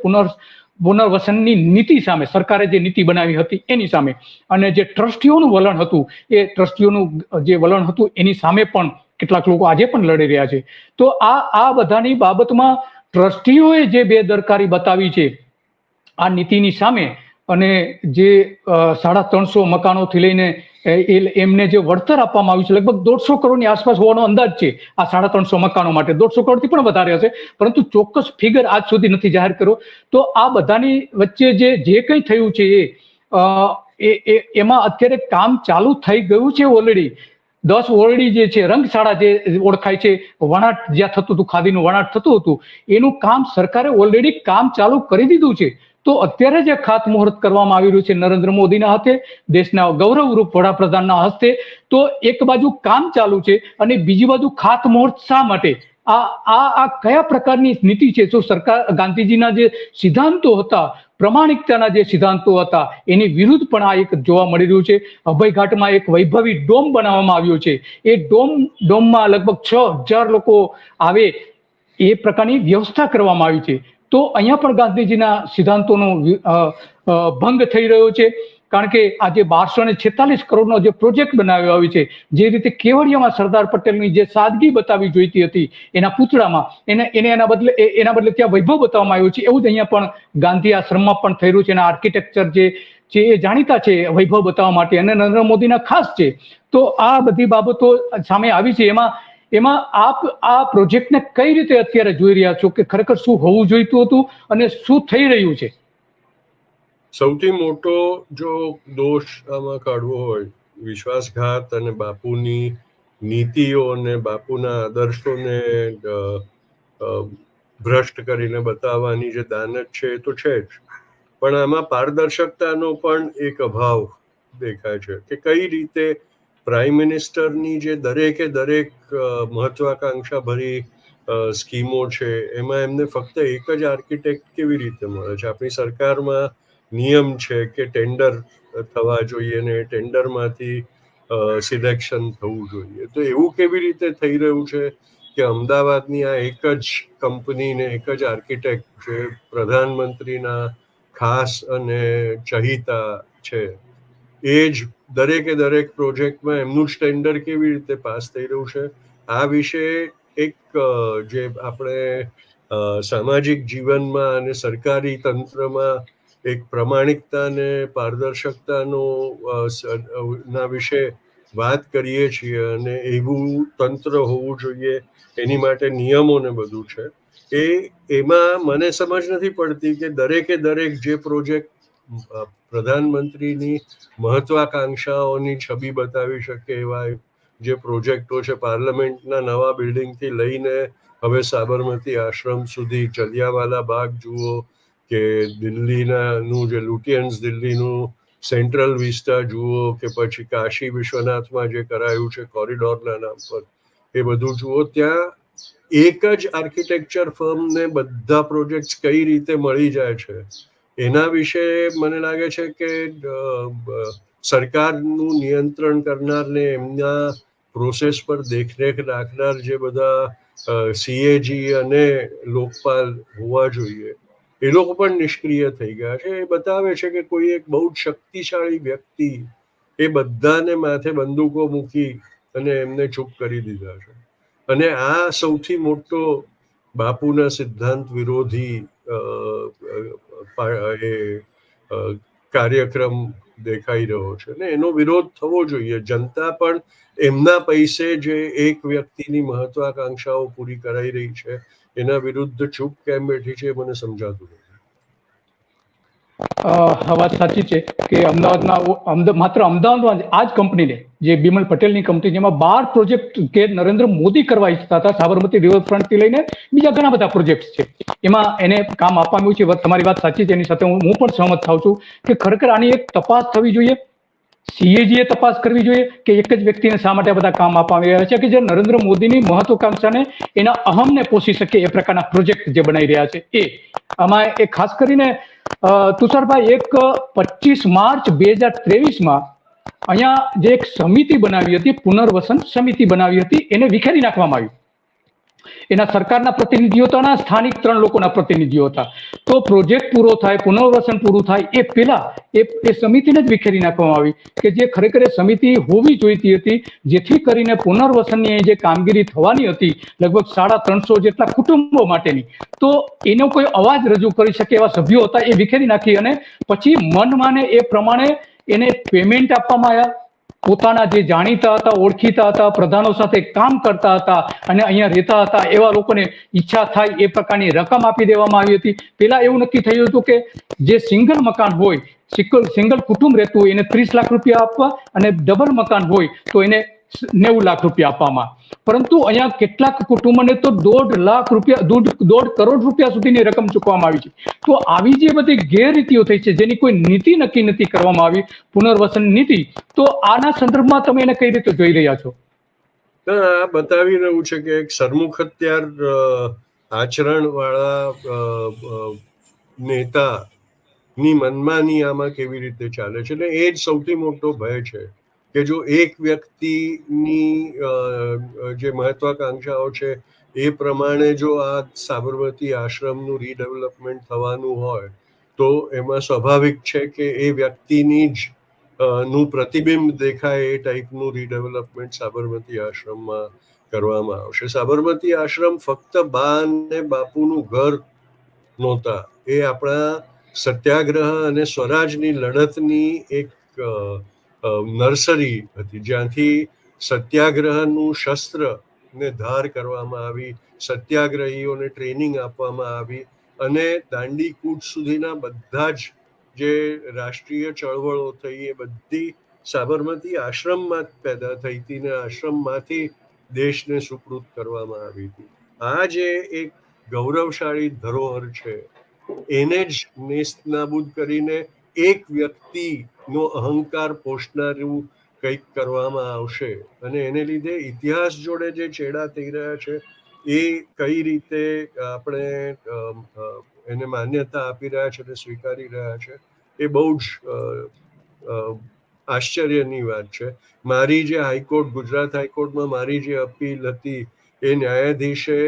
પુનર્વસનની નીતિ સામે, સરકારે જે નીતિ બનાવી હતી એની સામે. અને જે ટ્રસ્ટીઓનું વલણ હતું એની સામે પણ કેટલાક લોકો આજે પણ લડી રહ્યા છે. તો આ બધાની બાબતમાં ટ્રસ્ટીઓએ જે બેદરકારી બતાવી છે આ નીતિની સામે અને જે 350 મકાનોથી લઈને એમને જે વળતર આપવામાં આવ્યું છે લગભગ 150 કરોડની આસપાસ હોવાનો અંદાજ છે આ 350 મકાનો માટે. 150 કરોડથી પણ વધારે હશે, પરંતુ ચોક્કસ ફિગર આજ સુધી નથી જાહેર કર્યો. તો આ બધાની વચ્ચે જે કંઈ થયું છે એમાં અત્યારે કામ ચાલુ થઈ ગયું છે ઓલરેડી. 10 ઓરડી જે છે, રંગશાળા જે ઓળખાય છે, વણાટ જ્યાં થતું હતું, ખાદીનું વણાટ થતું હતું, એનું કામ સરકારે ઓલરેડી કામ ચાલુ કરી દીધું છે. તો અત્યારે જે ખાતમુહૂર્ત કરવામાં આવી રહ્યું છે નરેન્દ્ર મોદીના હાથે, દેશના ગૌરવરૂપ વડાપ્રધાનના હસ્તે, તો એક બાજુ કામ ચાલુ છે અને બીજી બાજુ ખાતમુહૂર્ત શા માટે? આ કયા પ્રકારની નીતિ છે? શું સરકાર ગાંધીજીના જે સિદ્ધાંતો હતા, પ્રમાણિકતાના જે સિદ્ધાંતો હતા, એની વિરુદ્ધ પણ આ એક જોવા મળી રહ્યું છે. અભયઘાટમાં એક વૈભવી ડોમ બનાવવામાં આવ્યો છે. એ ડોમમાં લગભગ 6000 લોકો આવે એ પ્રકારની વ્યવસ્થા કરવામાં આવી છે. તો અહીંયા પણ ગાંધીજીના સિદ્ધાંતોનો ભંગ થઈ રહ્યો છે. કારણ કે આજે 1246 કરોડનો જે પ્રોજેક્ટ બનાવ્યો આવ્યો છે, જે રીતે કેવડિયામાં સરદાર પટેલની જે સાદગી બતાવી જોઈતી હતી એના પૂતળામાં, એના બદલે ત્યાં વૈભવ બતાવવામાં આવ્યો છે. એવું જ અહીંયા પણ ગાંધી આશ્રમમાં પણ થઈ રહ્યું છે. એના આર્કિટેક્ચર જે એ જાણીતા છે વૈભવ બતાવવા માટે અને નરેન્દ્ર મોદીના ખાસ છે. તો આ બધી બાબતો સામે આવી છે. એમાં આપ આ પ્રોજેક્ટને કઈ રીતે અત્યારે જોઈ રહ્યા છો કે ખરેખર શું હોવું જોઈતું હતું અને શું થઈ રહ્યું છે? સૌથી મોટો જો દોષ આમાં કાઢવો હોય, વિશ્વાસઘાત અને બાપુની નીતિઓ અને બાપુના આદર્શોને ભ્રષ્ટ કરીને બતાવવાની જે દાનત છે એ તો છે જ, પણ આમાં પારદર્શકતાનો પણ એક અભાવ દેખાય છે કે કઈ રીતે પ્રાઇમ મિનિસ્ટરની જે દરેકે દરેક મહત્વાકાંક્ષા ભરી સ્કીમો છે એમાં એમને ફક્ત એક જ આર્કિટેક્ટ કેવી રીતે મળે છે? આપણી સરકારમાં નિયમ છે કે ટેન્ડર થવા જોઈએ ને ટેન્ડરમાંથી સિલેક્શન થવું જોઈએ. તો એવું કેવી રીતે થઈ રહ્યું છે કે અમદાવાદની આ એક જ કંપનીને એક જ આર્કિટેક્ટ જે પ્રધાનમંત્રીના ખાસ અને ચહિતા છે, એ જ દરેકે દરેક પ્રોજેક્ટમાં એમનું જ ટેન્ડર કેવી રીતે પાસ થઈ રહ્યું છે? આ વિશે એક જે આપણે સામાજિક જીવનમાં અને સરકારી તંત્રમાં એક પ્રમાણિકતા અને પારદર્શકતાનો ના વિશે વાત કરીએ છીએ અને એવું તંત્ર હોવું જોઈએ, એની માટે નિયમો ને બધું છે, એમાં મને સમજ નથી પડતી કે દરેકે દરેક જે પ્રોજેક્ટ પ્રધાનમંત્રીની મહત્વાકાંક્ષાઓની છબી બતાવી શકે એવા જે પ્રોજેક્ટો છે, પાર્લામેન્ટના નવા બિલ્ડિંગથી લઈને હવે સાબરમતી આશ્રમ સુધી, જલિયાવાલા બાગ જુઓ કે દિલ્હીનું જે લુટિયન્સ દિલ્હીનું સેન્ટ્રલ વિસ્ટા જુઓ કે પછી કાશી વિશ્વનાથમાં જે કરાયું છે કોરિડોરના નામ પર, એ બધું જુઓ. ત્યાં એક જ આર્કિટેક્ચર ફર્મને બધા પ્રોજેક્ટ્સ કઈ રીતે મળી જાય છે એના વિશે મને લાગે છે કે સરકારનું નિયંત્રણ કરનાર ને એમના પ્રોસેસ પર દેખરેખ રાખનાર જે બધા સીએજી અને લોકપાલ હોવા જોઈએ, એ લોકો પણ નિષ્ક્રિય થઈ ગયા છે. એ બતાવે છે કે કોઈ એક બહુ જ શક્તિશાળી વ્યક્તિ એ બધાને માથે બંદૂકો મૂકી અને એમને ચૂપ કરી દીધા છે. અને આ સૌથી મોટો બાપુના સિદ્ધાંત વિરોધી કાર્યક્રમ દેખાઈ રહ્યો છે ને એનો વિરોધ થવો જોઈએ. જનતા પણ એમના પૈસે જે એક વ્યક્તિની મહત્વાકાંક્ષાઓ પૂરી કરાઈ રહી છે એના વિરુદ્ધ ચૂપ કેમ બેઠી છે મને સમજાતું નથી. આ વાત સાચી છે કે માત્ર અમદાવાદમાં આ જ કંપનીને, જે બિમલ પટેલની કંપની, જેમાં 12 પ્રોજેક્ટ કે નરેન્દ્ર મોદી કરવા ઈચ્છતા હતા, સાબરમતી રિવરફ્રન્ટથી લઈને બીજા ઘણા બધા પ્રોજેક્ટ છે, એમાં એને કામ આપવામાં છે. તમારી વાત સાચી છે, એની સાથે હું પણ સહમત થાઉં છું કે ખરેખર આની એક તપાસ થવી જોઈએ. સીએજીએ તપાસ કરવી જોઈએ કે એક જ વ્યક્તિને શા માટે બધા કામ આપવામાં આવ્યા છે કે જે નરેન્દ્ર મોદીની મહત્વાકાંક્ષાને, એના અહમને પોષી શકે એ પ્રકારના પ્રોજેક્ટ જે બનાવી રહ્યા છે. આમાં એ ખાસ કરીને તુષારભાઈ, એક 25 માર્ચ 2023માં અહીંયા જે એક સમિતિ બનાવી હતી, પુનર્વસન સમિતિ બનાવી હતી, એને વિખેરી નાખવામાં આવી. એના સરકારના પ્રતિનિધિઓ હતા અને સ્થાનિક 3 લોકોના પ્રતિનિધિઓ હતા. તો પ્રોજેક્ટ પૂરો થાય, પુનર્વસન પૂરું થાય એ પહેલા એ સમિતિને જ વિખેરી નાખવામાં આવી કે જે ખરેખર સમિતિ હોવી જોઈતી હતી, જેથી કરીને પુનર્વસનની જે કામગીરી થવાની હતી લગભગ 350 જેટલા કુટુંબો માટેની, તો એનો કોઈ અવાજ રજૂ કરી શકે એવા સભ્યો હતા એ વિખેરી નાખી અને પછી મન માને એ પ્રમાણે એને પેમેન્ટ આપવામાં આવ્યા. પોતાના જે જાણીતા હતા, ઓળખીતા હતા, પ્રધાનો સાથે કામ કરતા હતા અને અહીંયા રહેતા હતા એવા લોકોને ઈચ્છા થાય એ પ્રકારની રકમ આપી દેવામાં આવી હતી. પેલા એવું નક્કી થયું હતું કે જે સિંગલ મકાન હોય, સિંગલ કુટુંબ રહેતું હોય એને 30 લાખ રૂપિયા આપવા અને ડબલ મકાન હોય તો એને 90 લાખ રૂપિયા આપવામાં. પરંતુ અહીંયા કેટલાક કુટુંબોને તો 1.5 લાખ રૂપિયા, 1.5 કરોડ રૂપિયા સુધીની રકમ ચૂકવવામાં આવી છે. તો આવી જે બધી ગેરરીતિઓ થઈ છે, જેની કોઈ નીતિ નક્કી નથી કરવામાં આવી, પુનર્વસન નીતિ, તો આના સંદર્ભમાં તમે એને કઈ રીતે જોઈ રહ્યા છો? આ બતાવી રહ્યું છે કે એક સરમુખત્યાર આચરણ વાળા નેતાની મનમાની આમાં કેવી રીતે ચાલે છે. એટલે એ જ સૌથી મોટો ભય છે કે જો એક વ્યક્તિની જે મહત્વાકાંક્ષાઓ છે એ પ્રમાણે જો આ સાબરમતી આશ્રમનું રીડેવલપમેન્ટ થવાનું હોય તો એમાં સ્વાભાવિક છે કે એ વ્યક્તિની જ નું પ્રતિબિંબ દેખાય એ ટાઈપનું રીડેવલપમેન્ટ સાબરમતી આશ્રમમાં કરવામાં આવશે. સાબરમતી આશ્રમ ફક્ત બા અને બાપુનું ઘર નહોતા, એ આપણા સત્યાગ્રહ અને સ્વરાજની લડતની એક નર્સરી હતી, જ્યાંથી સત્યાગ્રહનું શસ્ત્ર ને ધાર કરવામાં આવી, સત્યાગ્રહીઓને ટ્રેનિંગ આપવામાં આવી અને દાંડી કૂચ સુધીના બધા જ જે રાષ્ટ્રીય ચળવળો થઈ એ બધી સાબરમતી આશ્રમમાં પેદા થઈ હતી ને આશ્રમમાંથી દેશને સુપૃત કરવામાં આવી હતી. આ જે એક ગૌરવશાળી ધરોહર છે એને જ નેસ્તનાબૂદ કરીને એક વ્યક્તિનો અહંકાર પોષનારું કંઈક કરવામાં આવશે અને એને લીધે ઇતિહાસ જોડે જે છેડા થઈ રહ્યા છે એ કઈ રીતે આપણે એને માન્યતા આપી રહ્યા છે અને સ્વીકારી રહ્યા છે એ બહુ જ આશ્ચર્યની વાત છે. મારી જે હાઈકોર્ટ, ગુજરાત હાઈકોર્ટમાં મારી જે અપીલ હતી એ ન્યાયાધીશે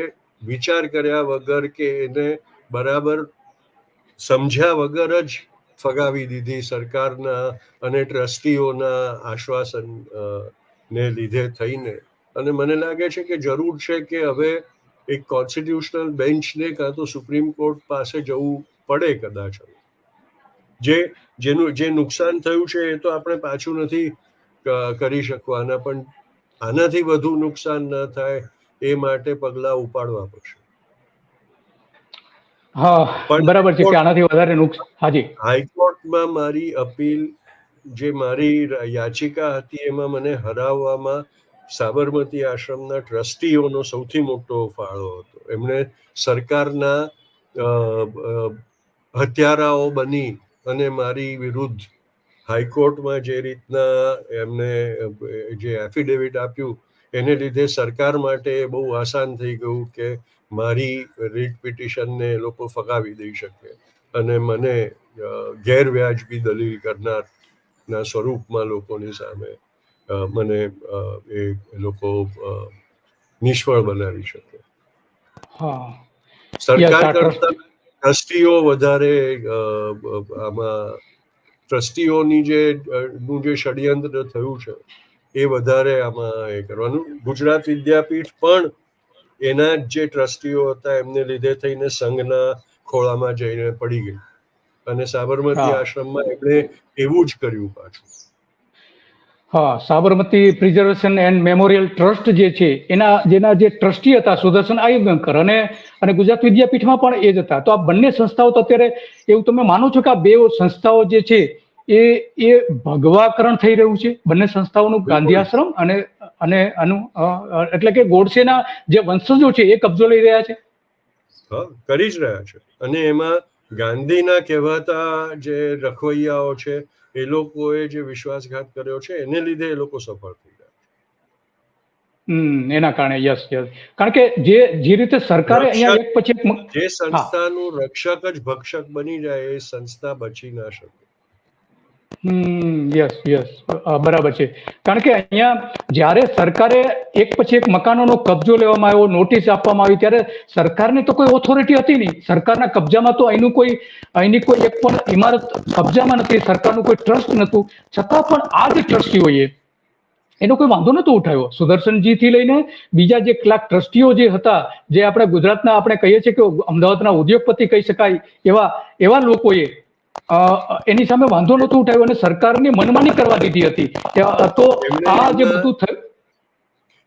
વિચાર કર્યા વગર કે એને બરાબર સમજ્યા વગર જ ફગાવી દીધી સરકારના અને ટ્રસ્ટીઓના આશ્વાસન ને લીધે થઈને. અને મને લાગે છે કે જરૂર છે કે હવે એક કોન્સ્ટિટ્યુશનલ બેન્ચને કાં તો સુપ્રીમ કોર્ટ પાસે જવું પડે કદાચ. જે નુકસાન થયું છે એ તો આપણે પાછું નથી કરી શકવાના, પણ આનાથી વધુ નુકસાન ન થાય એ માટે પગલાં ઉપાડવા પડશે. હા, બરાબર છે કે આનાથી વધારે નુકસાન. હાજી, હાઈકોર્ટમાં મારી અપીલ, જે મારી યાચિકા હતી એમાં મને હરાવવામાં સાબરમતી આશ્રમના ટ્રસ્ટીઓનો સૌથી મોટો ફાળો હતો. એમણે સરકારના હત્યારાઓ બની અને મારી વિરુદ્ધ હાઈકોર્ટમાં જે રીતના એમને જે એફિડેવિટ આપ્યું એને લીધે સરકાર માટે બહુ આસાન થઈ ગયું કે મારી રીટ પિટિશનને એ લોકો ફગાવી દઈ શકે અને મને ગેરવ્યાજબી દલીલ કરનારના સ્વરૂપમાં લોકોની સામે મને એ લોકો નિષ્ફળ બનાવી શકે. સરકાર કરતા ટ્રસ્ટીઓ વધારે આમાં, ટ્રસ્ટીઓની નું જે ષડયંત્ર થયું છે એ વધારે આમાં એ કરવાનું. ગુજરાત વિદ્યાપીઠ પણ એના જે ટ્રસ્ટીઓ હતા એમને લીધે થઈને સંઘના ખોળામાં જઈને પડી ગઈ અને સાબરમતી આશ્રમમાં એમણે એવું જ કર્યું પાછું. હા, Sabarmati preservation and memorial trust જે છે જેના જે ટ્રસ્ટી હતા સુદર્શન આયંગર અને ગુજરાત વિદ્યાપીઠમાં પણ એ જ હતા. તો આ બંને સંસ્થાઓ તો અત્યારે એવું તમે માનો છો કે આ બે સંસ્થાઓ જે છે એ ભગવાકરણ થઈ રહ્યું છે બંને સંસ્થાઓનું, ગાંધી આશ્રમ અને એટલે કે ગોડસેના જે વંશજો છે એ કબજો લઈ રહ્યા છે? હા, કરી જ રહ્યા છે. અને એમાં ગાંધીના કહેવાતા જે રખવૈયાઓ છે એ લોકોએ જે વિશ્વાસઘાત કર્યો છે એને લીધે એ લોકો સફળ થઈ ગયા. એના કારણે યસ, કારણ કે જે રીતે સરકારે અહીંયા એક પછી એક જે સંસ્થાનું રક્ષક જ ભક્ષક બની જાય એ સંસ્થા બચી ના શકે. યસ યસ, બરાબર છે. કારણ કે અહીંયા જ્યારે સરકારે એક પછી એક મકાનોનો કબજો લેવામાં આવ્યો, નોટિસ આપવામાં આવી, ત્યારે સરકારની તો કોઈ ઓથોરિટી હતી નહીં. સરકારના કબજામાં તો અહીંની કોઈ એક પણ ઇમારત કબજામાં નથી, સરકારનું કોઈ ટ્રસ્ટ નહોતું. છતાં પણ આ જે ટ્રસ્ટીઓએ એનો કોઈ વાંધો નતો ઉઠાવ્યો. સુદર્શનજી થી લઈને બીજા જે કેટલાક ટ્રસ્ટીઓ જે હતા, જે આપણે ગુજરાતના આપણે કહીએ છીએ કે અમદાવાદના ઉદ્યોગપતિ કહી શકાય એવા લોકોએ એની સામે વાંધો નતો ઉઠાવ્યો અને સરકારની મનમાની કરવા દીધી હતી. તો આ જે બધું થયું,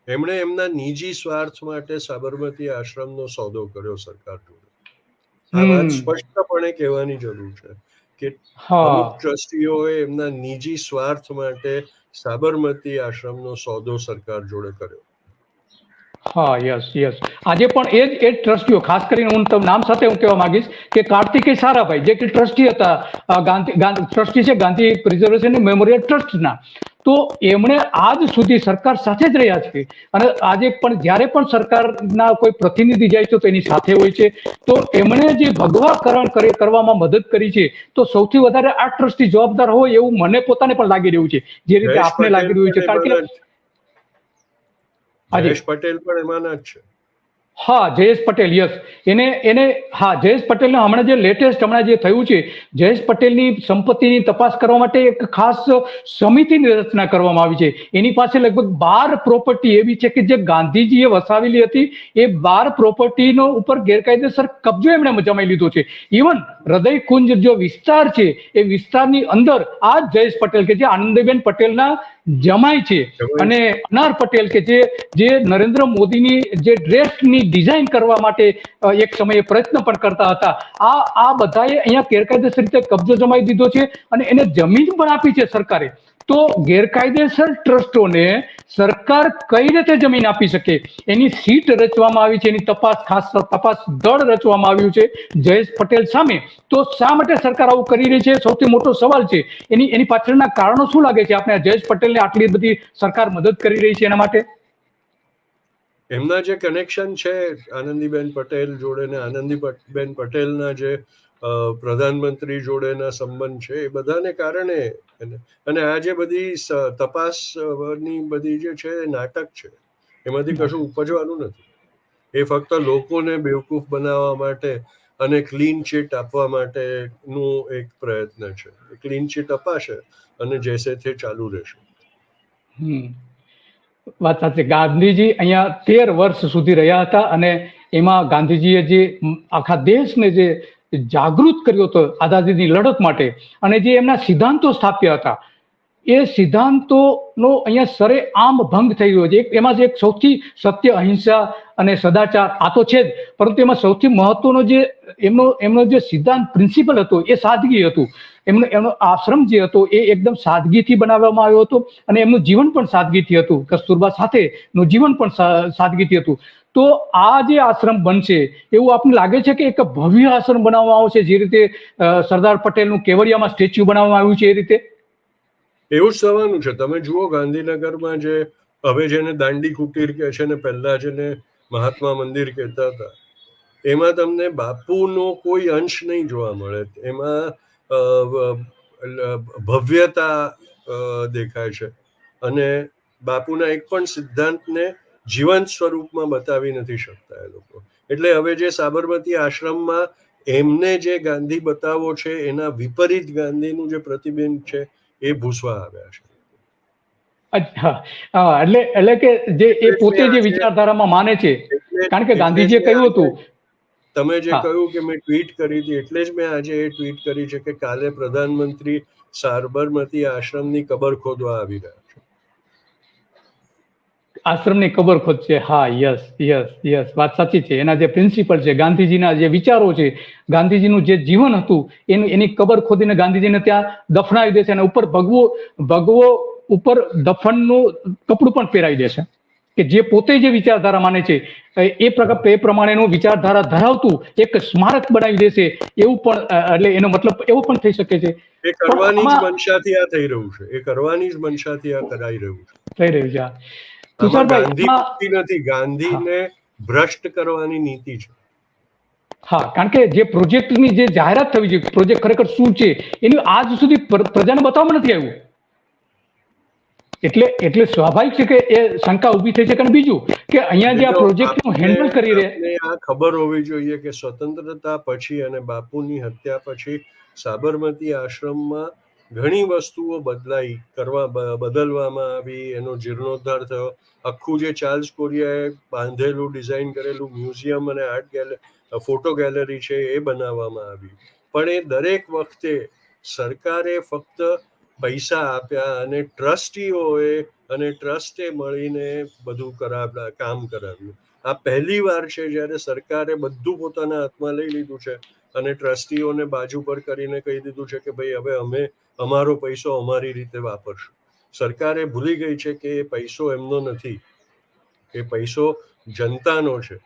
એમણે એમના નિજી સ્વાર્થ માટે સાબરમતી આશ્રમનો સોદો કર્યો સરકાર જોડે. આ વાત સ્પષ્ટપણે કહેવાની જરૂર છે કે અમુક ટ્રસ્ટીઓએ એમના નિજી સ્વાર્થ માટે સાબરમતી આશ્રમનો સોદો સરકાર જોડે કર્યો. હા, યસ યસ. આજે પણ એ જ ટ્રસ્ટીઓ, ખાસ કરીને હું નામ સાથે હું કહેવા માંગીશ કે કાર્તિકેય સારાભાઈ, જે ટ્રસ્ટી હતા, ટ્રસ્ટી છે ગાંધી પ્રિઝર્વેશન મેમોરિયલ ટ્રસ્ટના, તો એમણે આજ સુધી સરકાર સાથે જ રહ્યા છે. અને આજે પણ જ્યારે પણ સરકારના કોઈ પ્રતિનિધિ જાય છે તો એની સાથે હોય છે. તો એમણે જે ભગવાકરણ કરવામાં મદદ કરી છે, તો સૌથી વધારે આ ટ્રસ્ટી જવાબદાર હોય એવું મને પોતાને પણ લાગી રહ્યું છે, જે રીતે આપને લાગી રહ્યું છે. કારણ કે જયેશ પટેલ પણ એમાંના જ છે. હા, જયેશ પટેલ, યસ. જયેશ પટેલને હમણાં જે થયું છે, જયેશ પટેલની સંપત્તિની તપાસ કરવા માટે એક ખાસ સમિતિની રચના કરવામાં આવી છે. એની પાસે લગભગ 12 પ્રોપર્ટી એવી છે કે જે ગાંધીજીએ વસાવેલી હતી. એ 12 પ્રોપર્ટીનો ઉપર ગેરકાયદેસર કબજો એમણે જમાઈ લીધો છે. ઇવન હૃદયકુંજ જો વિસ્તાર છે, એ વિસ્તારની અંદર આ જયેશ પટેલ કે જે આનંદીબેન પટેલના જમાઈ છે, અને અનાર પટેલ કે જે નરેન્દ્ર મોદીની જે ડ્રેસની ડિઝાઇન કરવા માટે એક સમયે પ્રયત્ન પણ કરતા હતા, આ બધાએ અહીંયા ગેરકાયદેસર રીતે કબજો જમાવી દીધો છે અને એને જમીન પણ આપી છે સરકારે. તો ગેરકાયદેસર ટ્રસ્ટોને સરકાર કઈ રીતે જમીન આપી શકે, એની સીટ રચવામાં આવી છે, એની ખાસ તપાસ દળ રચવામાં આવ્યું છે જયેશ પટેલ સામે. તો શા માટે સરકાર આવું કરી રહી છે, સૌથી મોટો સવાલ છે. એની પાછળના કારણો શું લાગે છે આપણે જયેશ પટેલને આટલી બધી સરકાર મદદ કરી રહી છે એના માટે? એમના જે કનેક્શન છે આનંદીબેન પટેલ જોડે ને આનંદીબેન પટેલના જે પ્રધાનમંત્રી જોડેના સંબંધ છે, એ બધાને કારણે, અને આ જે બધી તપાસની બધી જે છે એ નાટક છે, એમાંથી કશું ઉપજવાનું નથી. એ ફક્ત લોકોને બેવકૂફ બનાવવા માટે અને ક્લીન ચીટ આપવા માટેનું એક પ્રયત્ન છે. ક્લીન ચીટ અપાશે અને જૈસે તે ચાલુ રહેશે. વાત સાચી. ગાંધીજી અહીંયા 13 વર્ષ સુધી રહ્યા હતા અને એમાં ગાંધીજીએ જે આખા દેશને જે જાગૃત કર્યો હતો આઝાદીની લડત માટે, અને જે એમના સિદ્ધાંતો સ્થાપ્યા હતા, એ સિદ્ધાંતોનો અહીંયા સરેઆમ ભંગ થઈ રહ્યો છે. એમાં જે એક સૌથી સત્ય, અહિંસા અને સદાચાર આ તો છે જ, પરંતુ એમાં સૌથી મહત્વનો જે એમનો જે સિદ્ધાંત પ્રિન્સિપલ હતો એ સાદગી હતું. એમનો આશ્રમ જે હતો એ એકદમ સાદગીથી બનાવવામાં આવ્યો હતો અને એમનું જીવન પણ સાદગીથી હતું. કસ્તુરબા સાથેનું જીવન પણ સાદગીથી હતું. તો આ જે આશ્રમ બનશે એવું આપને લાગે છે કે એક ભવ્ય આશ્રમ બનાવવામાં આવશે, જે રીતે સરદાર પટેલનું કેવડિયામાં સ્ટેચ્યુ બનાવવામાં આવ્યું છે એ રીતે? એવું જ થવાનું છે. તમે જુઓ ગાંધીનગરમાં જે હવે જેને દાંડી કુટીર કહે છે ને પહેલા જેને મહાત્મા મંદિર કહેતા હતા, એમાં તમને બાપુનો કોઈ અંશ નહીં જોવા મળે. એમાં ભવ્યતા દેખાય છે અને બાપુના એક પણ સિદ્ધાંતને જીવંત સ્વરૂપમાં બતાવી નથી શકતા એ લોકો. એટલે હવે જે સાબરમતી આશ્રમમાં એમને જે ગાંધી બતાવો છે એના વિપરીત ગાંધીનું જે પ્રતિબિંબ છે એ ભૂસવા આવ્યા છે. અચ્છા, એટલે કે જે એ પોતે જે વિચારધારામાં માને છે, કારણ કે ગાંધીજીએ કહ્યું હતું, તમે જે કહ્યું કે મેં ટ્વીટ કરી હતી, એટલે જ મેં આજે એ ટ્વીટ કરી છે કે કાલે પ્રધાનમંત્રી સાબરમતી આશ્રમની કબર ખોદવા આવી રહ્યા છે. આશ્રમની કબર ખોદશે. હા, યસ યસ યસ, વાત સાચી છે. એના જે પ્રિન્સિપલ છે, ગાંધીજીના જે વિચારો છે, ગાંધીજીનું જે જીવન હતું, એની કબર ખોદીને ગાંધીજીને ત્યાં દફનાવી દેશે અને ઉપર ભગવો ઉપર દફનનું કપડું પણ પહેરાવી દેશે, કે જે પોતે જે વિચારધારા માને છે એ પ્રમાણેનું વિચારધારા ધરાવતું એક સ્મારક બનાવી દેશે, એવું પણ, એટલે એનો મતલબ એવો પણ થઈ શકે છે. એ કરવાની જ મનસાથી આ થઈ રહ્યું છે. એ કરવાની જ મનસાથી આ કરાઈ રહ્યું છે. થઈ રહ્યું છે. ગાંધી નથી, ગાંધીને ભ્રષ્ટ કરવાની નીતિ છે. હા, કારણ કે જે પ્રોજેક્ટની જે જાહેરાત થવી જોઈએ, પ્રોજેક્ટ ખરેખર શું છે એનું આજ સુધી પ્રજાને બતાવવામાં નથી આવ્યું. એટલે સ્વાભાવિક છે કે એ શંકા ઊભી થઈ છે. અને બીજું કે અહીંયા જે આ પ્રોજેક્ટનું હેન્ડલ કરી રહ્યા, આપને આ ખબર હોવી જોઈએ કે સ્વતંત્રતા પછી અને બાપુની હત્યા પછી સાબરમતી આશ્રમમાં ઘણી વસ્તુઓ બદલવામાં આવી, એનો જીર્ણોદ્ધાર થયો. આખું જે ચાર્લ્સ કોરિયાએ બાંધેલું ડિઝાઇન કરેલું મ્યુઝિયમ અને ફોટો ગેલેરી છે એ બનાવવામાં આવી. પણ એ દરેક વખતે સરકારે ફક્ત પૈસા આપ્યા અને ટ્રસ્ટીઓએ અને ટ્રસ્ટે મળીને બધું કામ કરાવ્યું. આ પહેલી વાર છે જ્યારે સરકારે બધું પોતાના હાથમાં લઈ લીધું છે અને ટ્રસ્ટીઓને બાજુ પર કરીને કહી દીધું છે કે ભાઈ હવે અમે અમારો પૈસો અમારી રીતે વાપરશું. સરકારે ભૂલી ગઈ છે કે એ પૈસો એમનો નથી, એ પૈસો જનતાનો છે.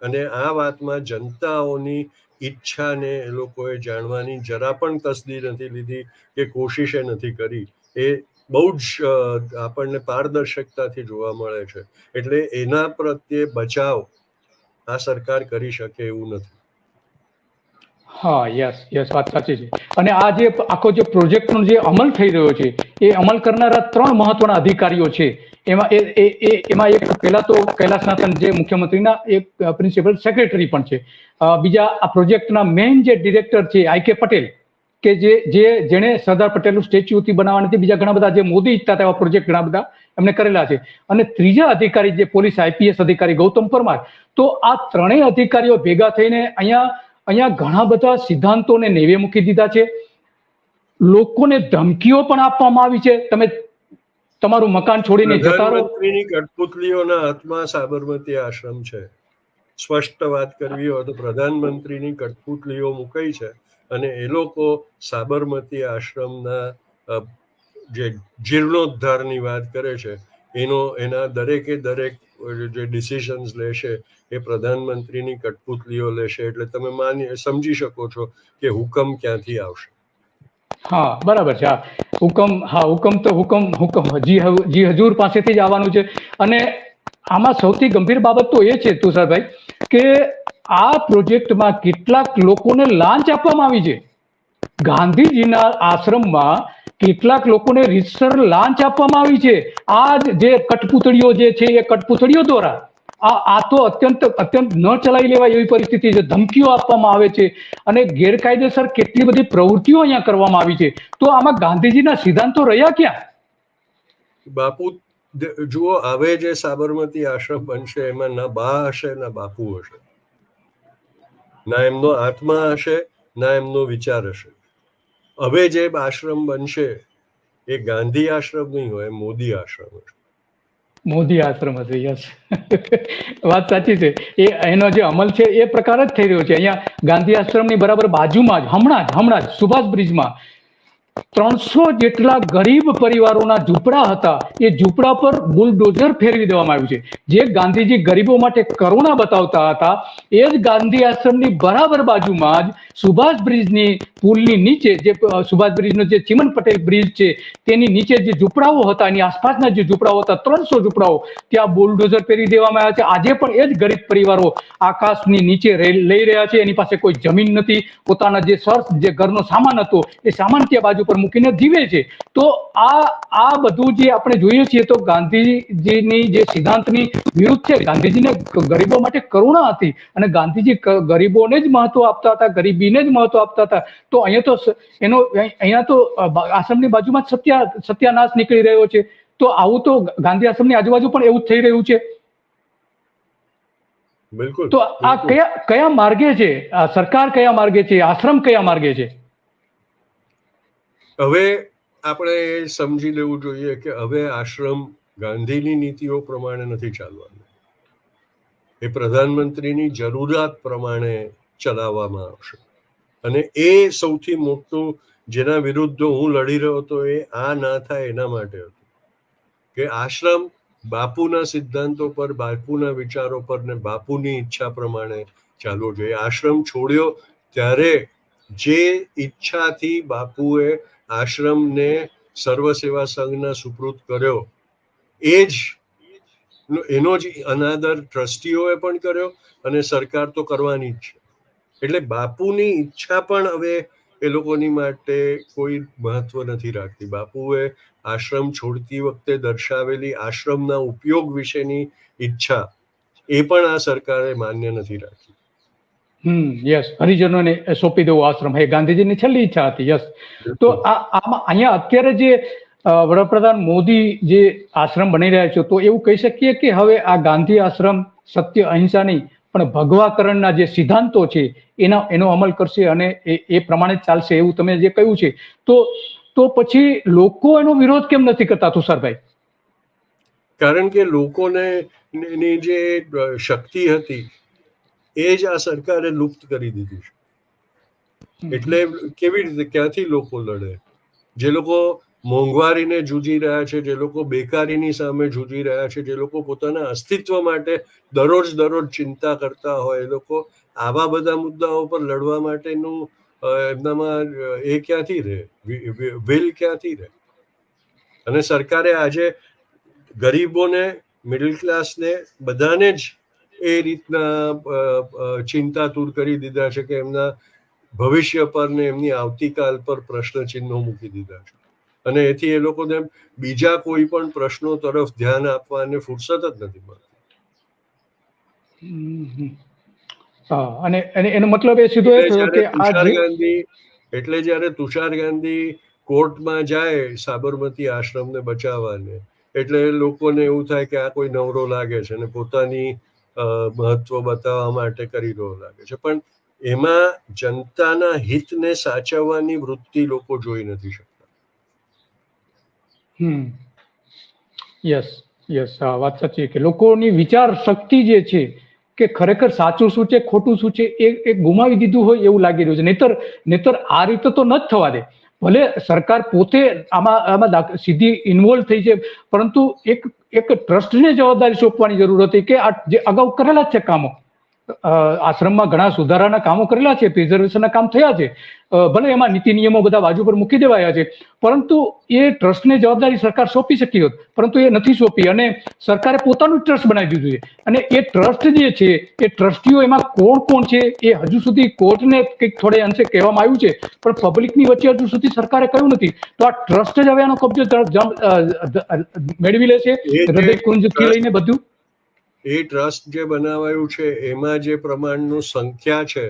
અને આ વાતમાં જનતાઓની ઈચ્છાને એ લોકોએ જાણવાની જરા પણ તસદી નથી લીધી કે કોશિશે નથી કરી. એ બહુ જ આપણને પારદર્શકતાથી જોવા મળે છે. એટલે એના પ્રત્યે બચાવ આ સરકાર કરી શકે એવું નથી. હા, યસ, વાત સાચી છે. અને આ જે આખો જે પ્રોજેક્ટનો જે અમલ થઈ રહ્યો છે એ અમલ કરનારા 3 મહત્વના અધિકારીઓ છે. એમાં એક પહેલા તો કૈલાસનાથન જે મુખ્યમંત્રીના એક પ્રિન્સિપલ સેક્રેટરી પણ છે. બીજા આ પ્રોજેક્ટના મેઇન જે ડિરેક્ટર છે IK પટેલ, કે જેણે સરદાર પટેલનું સ્ટેચ્યુથી બનાવવાની હતી. બીજા ઘણા બધા જે મોદી ઈચ્છતા હતા એવા પ્રોજેક્ટ ઘણા બધા એમને કરેલા છે. અને ત્રીજા અધિકારી જે પોલીસ IPS અધિકારી ગૌતમ પરમાર. તો આ ત્રણેય અધિકારીઓ ભેગા થઈને અહીંયા ઘણા બધા સિદ્ધાંતોને નેવે મૂકી દીધા છે. લોકોને ધમકીઓ પણ આપવામાં આવી છે, તમે તમારું મકાન છોડીને જતા રહો. પ્રધાનમંત્રીની કઠપુતલીઓના હાથમાં સાબરમતી આશ્રમ છે. સ્પષ્ટ વાત કરવી હોય તો પ્રધાનમંત્રીની કઠપુતલીઓ મુકાઈ છે અને એ લોકો સાબરમતી આશ્રમના જે જીર્ણોદ્ધારની વાત કરે છે એના દરેક જે ડિસિઝન્સ લેશે એ પ્રધાનમંત્રીની કઠપુતલીઓ લેશે. એટલે તમે સમજી શકો છો કે હુકમ ક્યાંથી આવશે. હા, બરાબર છે. હુકમ જી હજૂર પાસેથી જ આવવાનું છે. અને આમાં સૌથી ગંભીર બાબત તો એ છે તુષારભાઈ કે આ પ્રોજેક્ટમાં કેટલાક લોકોને લાંચ આપવામાં આવી છે. ગાંધીજીના આશ્રમમાં કેટલાક લોકોને રીતસર લાંચ આપવામાં આવી છે. આ જે કઠપૂતળીઓ જે છે એ કઠપૂતળીઓ દ્વારા આ તો અત્યંત ન ચલાવી લેવાય એવી પરિસ્થિતિ છે. ધમકીઓ આપવામાં આવે છે અને ગેરકાયદેસર કેટલી બધી પ્રવૃત્તિઓ અહીંયા કરવામાં આવી છે. તો આમાં ગાંધીજીના સિદ્ધાંતો રહ્યા ક્યાં? બાપુ જુઓ, હવે જે સાબરમતી આશ્રમ બનશે એમાં ના બા હશે ના બાપુ હશે, ના એમનો આત્મા હશે ના એમનો વિચાર હશે. હવે જે આશ્રમ બનશે એ ગાંધી આશ્રમ નહીં હોય, મોદી આશ્રમ હશે. મોદી આશ્રમ હશે. યસ, વાત સાચી છે. એનો જે અમલ છે એ પ્રકાર જ થઈ રહ્યો છે. અહીંયા ગાંધી આશ્રમની બરાબર બાજુમાં જ હમણાં જ સુભાષ બ્રિજમાં 300 જેટલા ગરીબ પરિવારોના ઝૂંપડા હતા. એ ઝૂંપડા પર બુલડોઝર ફેરવી દેવામાં આવ્યું છે. જે ગાંધીજી ગરીબો માટે કરુણા બતાવતા હતા એ જ ગાંધી આશ્રમની બરાબર બાજુમાં જ સુભાષ બ્રિજની પુલની નીચે જે સુભાષ બ્રિજનો જે ચિમન પટેલ બ્રિજ છે તેની નીચે જે ઝૂંપડાઓ હતા, એની આસપાસના જે ઝૂંપડાઓ હતા 300 ઝૂંપડાઓ ત્યાં બુલડોઝર ફેરવી દેવામાં આવ્યા છે. આજે પણ એ જ ગરીબ પરિવારો આકાશની નીચે લઈ રહ્યા છે. એની પાસે કોઈ જમીન નથી. પોતાના જે ઘરનો સામાન હતો એ સામાન ત્યાં બાજુ પર મૂકીને જીવે છે. તો આ બધું જે આપણે જોઈએ છીએ તો ગાંધીજીની જે સિદ્ધાંતની વિરુદ્ધ છે. ગાંધીજીને ગરીબો માટે કરુણા હતી અને ગાંધીજી ગરીબોને જ મહત્વ આપતા હતા, ગરીબીને જ મહત્વ આપતા હતા. તો અહીંયા તો આશ્રમની બાજુમાં સત્યાનાશ નીકળી રહ્યો છે. તો આવું તો ગાંધી આશ્રમની આજુબાજુ પણ એવું જ થઈ રહ્યું છે. બિલકુલ. તો આ કયા માર્ગે છે? સરકાર કયા માર્ગે છે? આશ્રમ કયા માર્ગે છે? હવે આપણે સમજી લેવું જોઈએ કે હવે આશ્રમ ગાંધીની નીતિઓ પ્રમાણે નથી ચાલવાનું. એ પ્રધાનમંત્રીની જરૂરિયાત પ્રમાણે ચલાવવામાં આવશે. અને એ સૌથી મોટું જેના વિરુદ્ધ હું લડી રહ્યો હતો એ આ ના થાય એના માટે હતું કે આશ્રમ બાપુના સિદ્ધાંતો પર, બાપુના વિચારો પર ને બાપુની ઈચ્છા પ્રમાણે ચાલવો જોઈએ. આશ્રમ છોડ્યો ત્યારે જે ઈચ્છાથી બાપુએ આશ્રમને સર્વ સેવા સંઘના સુપૃત કર્યો એનો જ અનાદર ટ્રસ્ટીઓએ પણ કર્યો અને સરકાર તો કરવાની જ છે. એટલે બાપુની ઈચ્છા પણ હવે એ લોકોની માટે કોઈ મહત્વ નથી રાખતી. બાપુએ આશ્રમ છોડતી વખતે દર્શાવેલી આશ્રમના ઉપયોગ વિશેની ઈચ્છા એ પણ આ સરકારે માન્ય નથી રાખી. યસ, હરિજનોને સોંપી દેવો આશ્રમ, એ ગાંધીજીની છેલ્લી ઈચ્છા હતી. યસ. તો આમાં અહીંયા અત્યારે જે વડાપ્રધાન મોદી જે આશ્રમ બની રહ્યા છે, તો એવું કહી શકીએ કે હવે આ ગાંધી આશ્રમ સત્ય અહિંસા નહીં પણ ભગવાકરણના જે સિદ્ધાંતો છે એનો અમલ કરશે અને એ પ્રમાણે જ ચાલશે, એવું તમે જે કહ્યું છે. તો પછી લોકો એનો વિરોધ કેમ નથી કરતા, તુષારભાઈ? કારણ કે લોકોને ની જે શક્તિ હતી એ જ આ સરકારે લુપ્ત કરી દીધી છે. એટલે કેવી રીતે, ક્યાંથી લોકો લડે? જે લોકો મોંઘવારીને જૂજી રહ્યા છે, જે લોકો બેકારીની સામે જૂજી રહ્યા છે, જે લોકો પોતાના અસ્તિત્વ માટે દરરોજ ચિંતા કરતા હોય, એ લોકો આવા બધા મુદ્દાઓ પર લડવા માટેનું એમનામાં એ ક્યાંથી રહે, વિલ ક્યાંથી રહે? અને સરકારે આજે ગરીબોને, મિડલ ક્લાસને, બધાને જ એ રીતના ચિંતાતુર કરી દીધા છે કે એમના ભવિષ્ય પર ને એમની આવતીકાલ પર પ્રશ્ન ચિહ્નો મૂકી દીધા છે. અને એથી એ લોકોને બીજા કોઈ પણ પ્રશ્નો તરફ ધ્યાન આપવાને ફુરસત જ નથી મળતી. અને એનો મતલબ એ સીધો એ થયો કે એટલે જ્યારે તુષાર ગાંધી કોર્ટમાં જાય સાબરમતી આશ્રમને બચાવવાને, એટલે લોકોને એવું થાય કે આ કોઈ નવરો લાગે છે અને પોતાની મહત્વ બતાવવા માટે કરી રહ્યો લાગે છે. પણ એમાં જનતાના હિતને સાચવવાની વૃત્તિ લોકો જોઈ નથી શકતા. યસ, આ વાત સાચી કે લોકોની વિચાર શક્તિ જે છે કે ખરેખર સાચું શું છે, ખોટું શું છે, એ ગુમાવી દીધું હોય એવું લાગી રહ્યું છે. નહીતર આ રીતે તો ન જ થવા દે. ભલે સરકાર પોતે આમાં સીધી ઇન્વોલ્વ થઈ છે, પરંતુ એક ટ્રસ્ટને જવાબદારી સોંપવાની જરૂર હતી કે આ જે અગાઉ કરેલા જ છે કામો, આશ્રમમાં ઘણા સુધારાના કામો કરેલા છે, પ્રિઝર્વેશનના કામ થયા છે, ભલે એમાં નીતિ નિયમો બધા બાજુ પર મૂકી દેવાયા છે, પરંતુ એ ટ્રસ્ટને જવાબદારી સરકાર સોંપી શકી હોત, પરંતુ એ નથી સોંપી અને સરકારે પોતાનું ટ્રસ્ટ બનાવી દીધું છે. અને એ ટ્રસ્ટ જે છે, એ ટ્રસ્ટીઓ એમાં કોણ છે એ હજુ સુધી કોર્ટને કંઈક થોડે અંશે કહેવામાં આવ્યું છે, પણ પબ્લિકની વચ્ચે હજુ સુધી સરકારે કહ્યું નથી. તો આ ટ્રસ્ટ જ હવે એનો કબજો મેળવી લે છે, હૃદયકુંજથી લઈને બધું. એ ટ્રસ્ટ જે બનાવાયું છે એમાં જે પ્રમાણનું સંખ્યા છે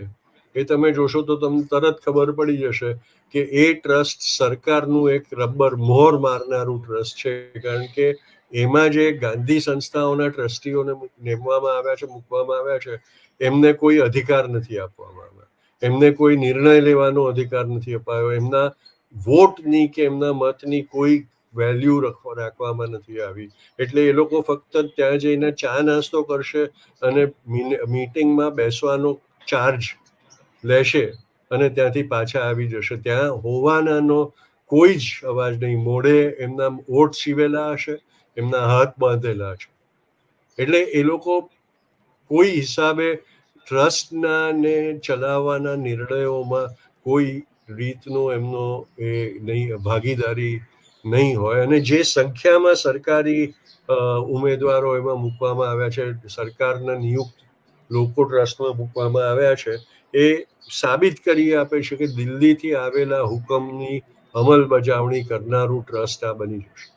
એ તમે જોશો તો તમને તરત ખબર પડી જશે કે એ ટ્રસ્ટ સરકારનું એક રબર મોહર મારનારું ટ્રસ્ટ છે. કારણ કે એમાં જે ગાંધી સંસ્થાઓના ટ્રસ્ટીઓને મૂકવામાં આવ્યા છે એમને કોઈ અધિકાર નથી આપવામાં આવ્યા, એમને કોઈ નિર્ણય લેવાનો અધિકાર નથી અપાયો, એમના વોટની કે એમના મતની કોઈ વેલ્યુ રાખવામાં નથી આવી. એટલે એ લોકો ફક્ત ત્યાં જઈને ચા નાસ્તો કરશે અને મીટિંગમાં બેસવાનો ચાર્જ લેશે અને ત્યાંથી પાછા આવી જશે. ત્યાં હોવાનાનો કોઈ જ અવાજ નહીં. મોઢે એમના ઓઠ સીવેલા હશે, એમના હાથ બાંધેલા છે. એટલે એ લોકો કોઈ હિસાબે ટ્રસ્ટના ને ચલાવવાના નિર્ણયોમાં કોઈ રીતનો એમનો એ નહીં, ભાગીદારી નહીં હોય. અને જે સંખ્યામાં સરકારી ઉમેદવારો એમાં મૂકવામાં આવ્યા છે, સરકારના નિયુક્ત લોકો ટ્રસ્ટમાં મૂકવામાં આવ્યા છે, એ સાબિત કરી આપે છે કે દિલ્હીથી આવેલા હુકમની અમલબજાવણી કરનારું ટ્રસ્ટ આ બની જશે.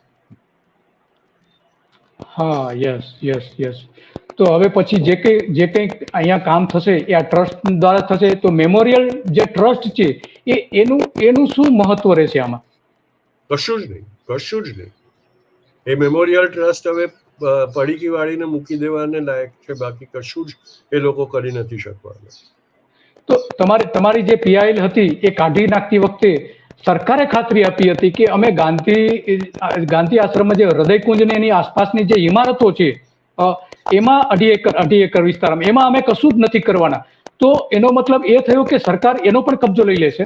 હા, યસ. તો હવે પછી જે કંઈ અહીંયા કામ થશે એ આ ટ્રસ્ટ દ્વારા થશે. તો મેમોરિયલ જે ટ્રસ્ટ છે એનું શું મહત્વ રહેશે આમાં? કશું જ નહીં. એ મેમોરિયલ ટ્રસ્ટ હવે પડીકી વાળીને મૂકી દેવાને લાયક છે, બાકી કશું જ એ લોકો કરી નથી શકવાના. તો તમારી જે પીઆઈએલ હતી એ કાઢી નાખતી વખતે સરકારે ખાતરી આપી હતી કે અમે ગાંધી આશ્રમમાં જે હૃદયકુંજ ને એની આસપાસની જે ઇમારતો છે એમાં 2.5 એકર વિસ્તારમાં એમાં અમે કશું જ નથી કરવાના. તો એનો મતલબ એ થયો કે સરકાર એનો પણ કબજો લઈ લેશે.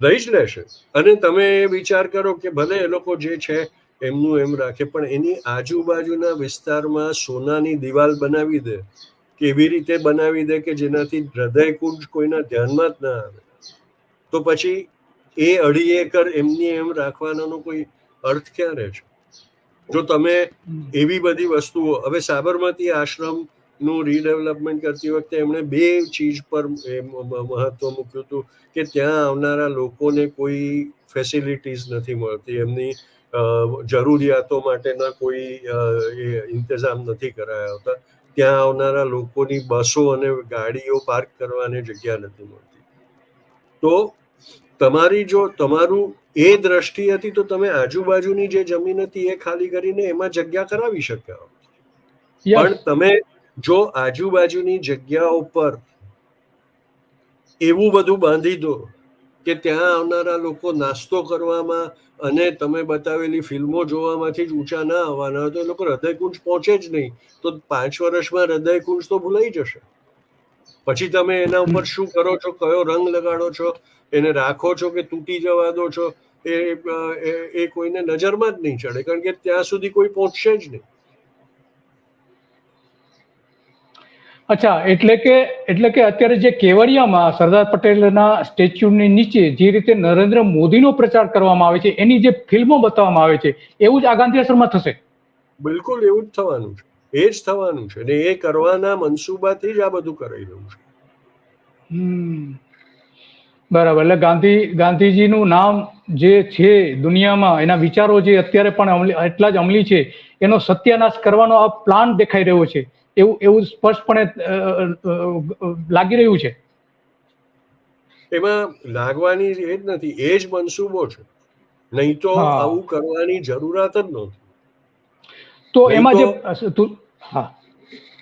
લઈ જ લેશે. અને તમે વિચાર કરો કે ભલે એ લોકો જે છે એમનું એમ રાખે, પણ એની આજુબાજુના વિસ્તારમાં સોનાની દિવાલ બનાવી દે, કેવી રીતે બનાવી દે કે જેનાથી હૃદયકુંજ કોઈના ધ્યાનમાં જ ના આવે. તો પછી એ 2.5 એકર એમની એમ રાખવાનો કોઈ અર્થ ક્યાં રહે છે? જો તમે એવી બધી વસ્તુઓ, હવે સાબરમતી આશ્રમ નું રીડેવલપમેન્ટ કરતી વખતે એમણે બે ચીજ પર મહત્વ મૂક્યું હતું કે ત્યાં આવનારા લોકોને કોઈ ફેસિલિટીઝ નથી મળતી, એમની જરૂરિયાતો માટેના કોઈ ઇંતજામ નથી કરાયા હોતા, ત્યાં આવનારા લોકોની બસો અને ગાડીઓ પાર્ક કરવાની જગ્યા નથી મળતી. તો તમારું એ દ્રષ્ટિ હતી તો તમે આજુબાજુની જે જમીન હતી એ ખાલી કરીને એમાં જગ્યા કરાવી શક્યા. પણ તમે જો આજુબાજુની જગ્યાઓ પર એવું બધું બાંધી દો કે ત્યાં આવનારા લોકો નાસ્તો કરવામાં અને તમે બતાવેલી ફિલ્મો જોવામાંથી જ ઊંચા ના આવવાના હોય તો એ લોકો હૃદયકુંજ પહોંચે જ નહીં, તો 5 વર્ષમાં હૃદયકુંજ તો ભૂલાઈ જશે. પછી તમે એના ઉપર શું કરો છો, કયો રંગ લગાડો છો, એને રાખો છો કે તૂટી જવા દો છો, એ કોઈને નજરમાં જ નહીં ચડે, કારણ કે ત્યાં સુધી કોઈ પહોંચશે જ નહીં. અચ્છા, એટલે કે અત્યારે જે કેવડિયામાં સરદાર પટેલના સ્ટેચ્યુની નીચે જે રીતે નરેન્દ્ર મોદીનો પ્રચાર કરવામાં આવે છે, એની જે ફિલ્મો બતાવવામાં આવે છે, એવું જ આ ગાંધી આશ્રમમાં થશે? બિલકુલ એવું જ થવાનું છે, એ જ થવાનું છે, અને એ કરવાના મનસુબાથી જ આ બધું કરાઈ રહ્યું છે. બરાબર. એટલે ગાંધીજીનું નામ જે છે દુનિયામાં, એના વિચારો જે અત્યારે પણ એટલા જ અમલી છે, એનો સત્યાનાશ કરવાનો આ પ્લાન દેખાઈ રહ્યો છે, એવું સ્પષ્ટપણે લાગી રહ્યું છે. એમાં લાગવાની એ જ નથી, એ જ મનસુબો છે, નહીં તો આવું કરવાની જરૂરત જ નહોતી. તો એમાં જે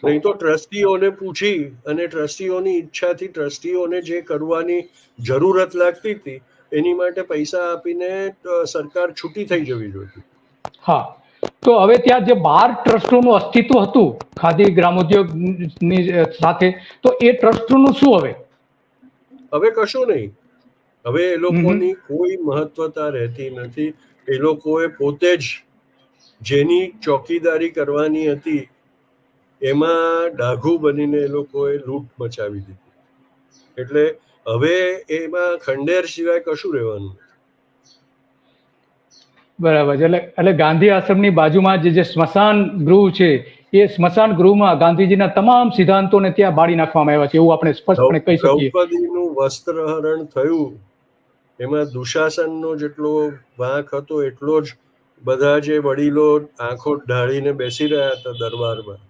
નહીં તો ટ્રસ્ટીઓને પૂછી અને ટ્રસ્ટીઓની ઈચ્છાથી ટ્રસ્ટીઓને જે કરવાની જરૂરત લાગતી હતી એની માટે પૈસા આપીને સરકાર છૂટી થઈ જવી જોઈતી. હા, તો હવે ત્યાં જે 12 ટ્રસ્ટોનું અસ્તિત્વ હતું ખાદી ગ્રામોદ્યોગની સાથે, તો એ ટ્રસ્ટોનું શું હવે કશું નહીં. હવે એ લોકોની કોઈ મહત્વતા રહેતી નથી. એ લોકોએ પોતે જ જેની ચોકીદારી કરવાની હતી એમાં ડાઘુ બનીને એ લોકોએ લૂંટ મચાવી દીધી. એટલે હવે એમાં ખંડેર સિવાય કશું રહેવાનું. બરાબર છે. એટલે ગાંધી આશ્રમની બાજુમાં જે સ્મશાન ગૃહ છે, એ સ્મશાન ગૃહમાં ગાંધીજીના તમામ સિદ્ધાંતોને ત્યાં બાળી નાખવામાં આવ્યા છે, એવું આપણે સ્પષ્ટપણે કહી શકીએ. દ્રૌપદીનું વસ્ત્રહરણ થયું, એમાં દુશાસનનો જેટલો વાંક હતો એટલો જ બધા જે વડીલો આંખો ઢાળીને બેસી રહ્યા હતા દરબારમાં,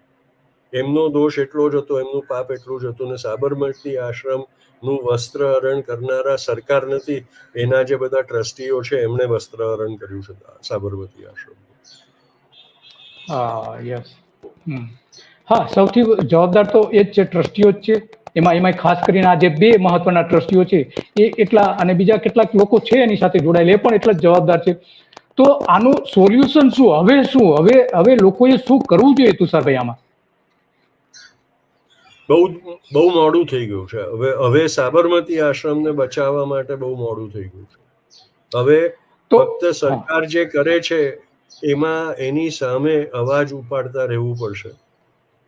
એમનો દોષ એટલો જ હતો, એમનું પાપ એટલું જ હતું. ને સાબરમતી આશ્રમનું વસ્ત્રહરણ કરનારા સરકાર નથી, એના જે બધા ટ્રસ્ટીઓ છે એમણે વસ્ત્રહરણ કર્યું છે સાબરમતી આશ્રમ. હા, સૌથી જવાબદાર તો એ જ છે, ટ્રસ્ટીઓ જ છે. એમાં ખાસ કરીને આ જે 2 મહત્વના ટ્રસ્ટીઓ છે એ એટલા, અને બીજા કેટલાક લોકો છે એની સાથે જોડાયેલા, એ પણ એટલા જ જવાબદાર છે. તો આનું સોલ્યુશન શું? હવે લોકોએ શું કરવું જોઈએ તુષારભાઈ આમાં? બહુ મોડું થઈ ગયું છે. હવે સાબરમતી આશ્રમને બચાવવા માટે બહુ મોડું થઈ ગયું છે. હવે ફક્ત સરકાર જે કરે છે એમાં એની સામે અવાજ ઉપાડતા રહેવું પડશે.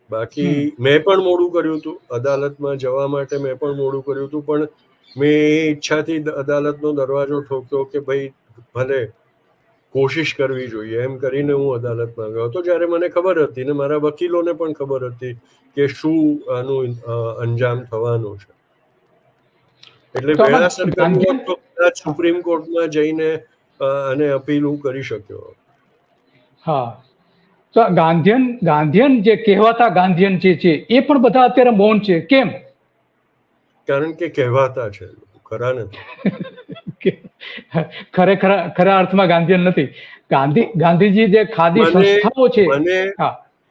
બાકી મેં પણ મોડું કર્યું હતું, અદાલતમાં જવા માટે મેં પણ મોડું કર્યું હતું, પણ મેં એ ઈચ્છાથી અદાલતનો દરવાજો ઠોક્યો કે ભાઈ ભલે કોશિશ કરવી જોઈએ, એમ કરીને હું અદાલતમાં ગયો હતો, જ્યારે મને ખબર હતી ને મારા વકીલોને પણ ખબર હતી કે શું આનું અંજામ થવાનો છે. એટલે વેળાસર કર્યું હોત તો કદાચ સુપ્રીમ કોર્ટમાં જઈને અને અપીલ હું કરી શક્યો. હા, તો ગાંધીયન જે કહેવાતા ગાંધીયન જે છે એ પણ બધા અત્યારે મૌન છે. કેમ? કારણ કે કહેવાતા છે, ખરા નથી. ખરા અર્થમાં ગાંધીયન નથી. ગાંધીજી જે ખાદી સંસ્થાઓ છે,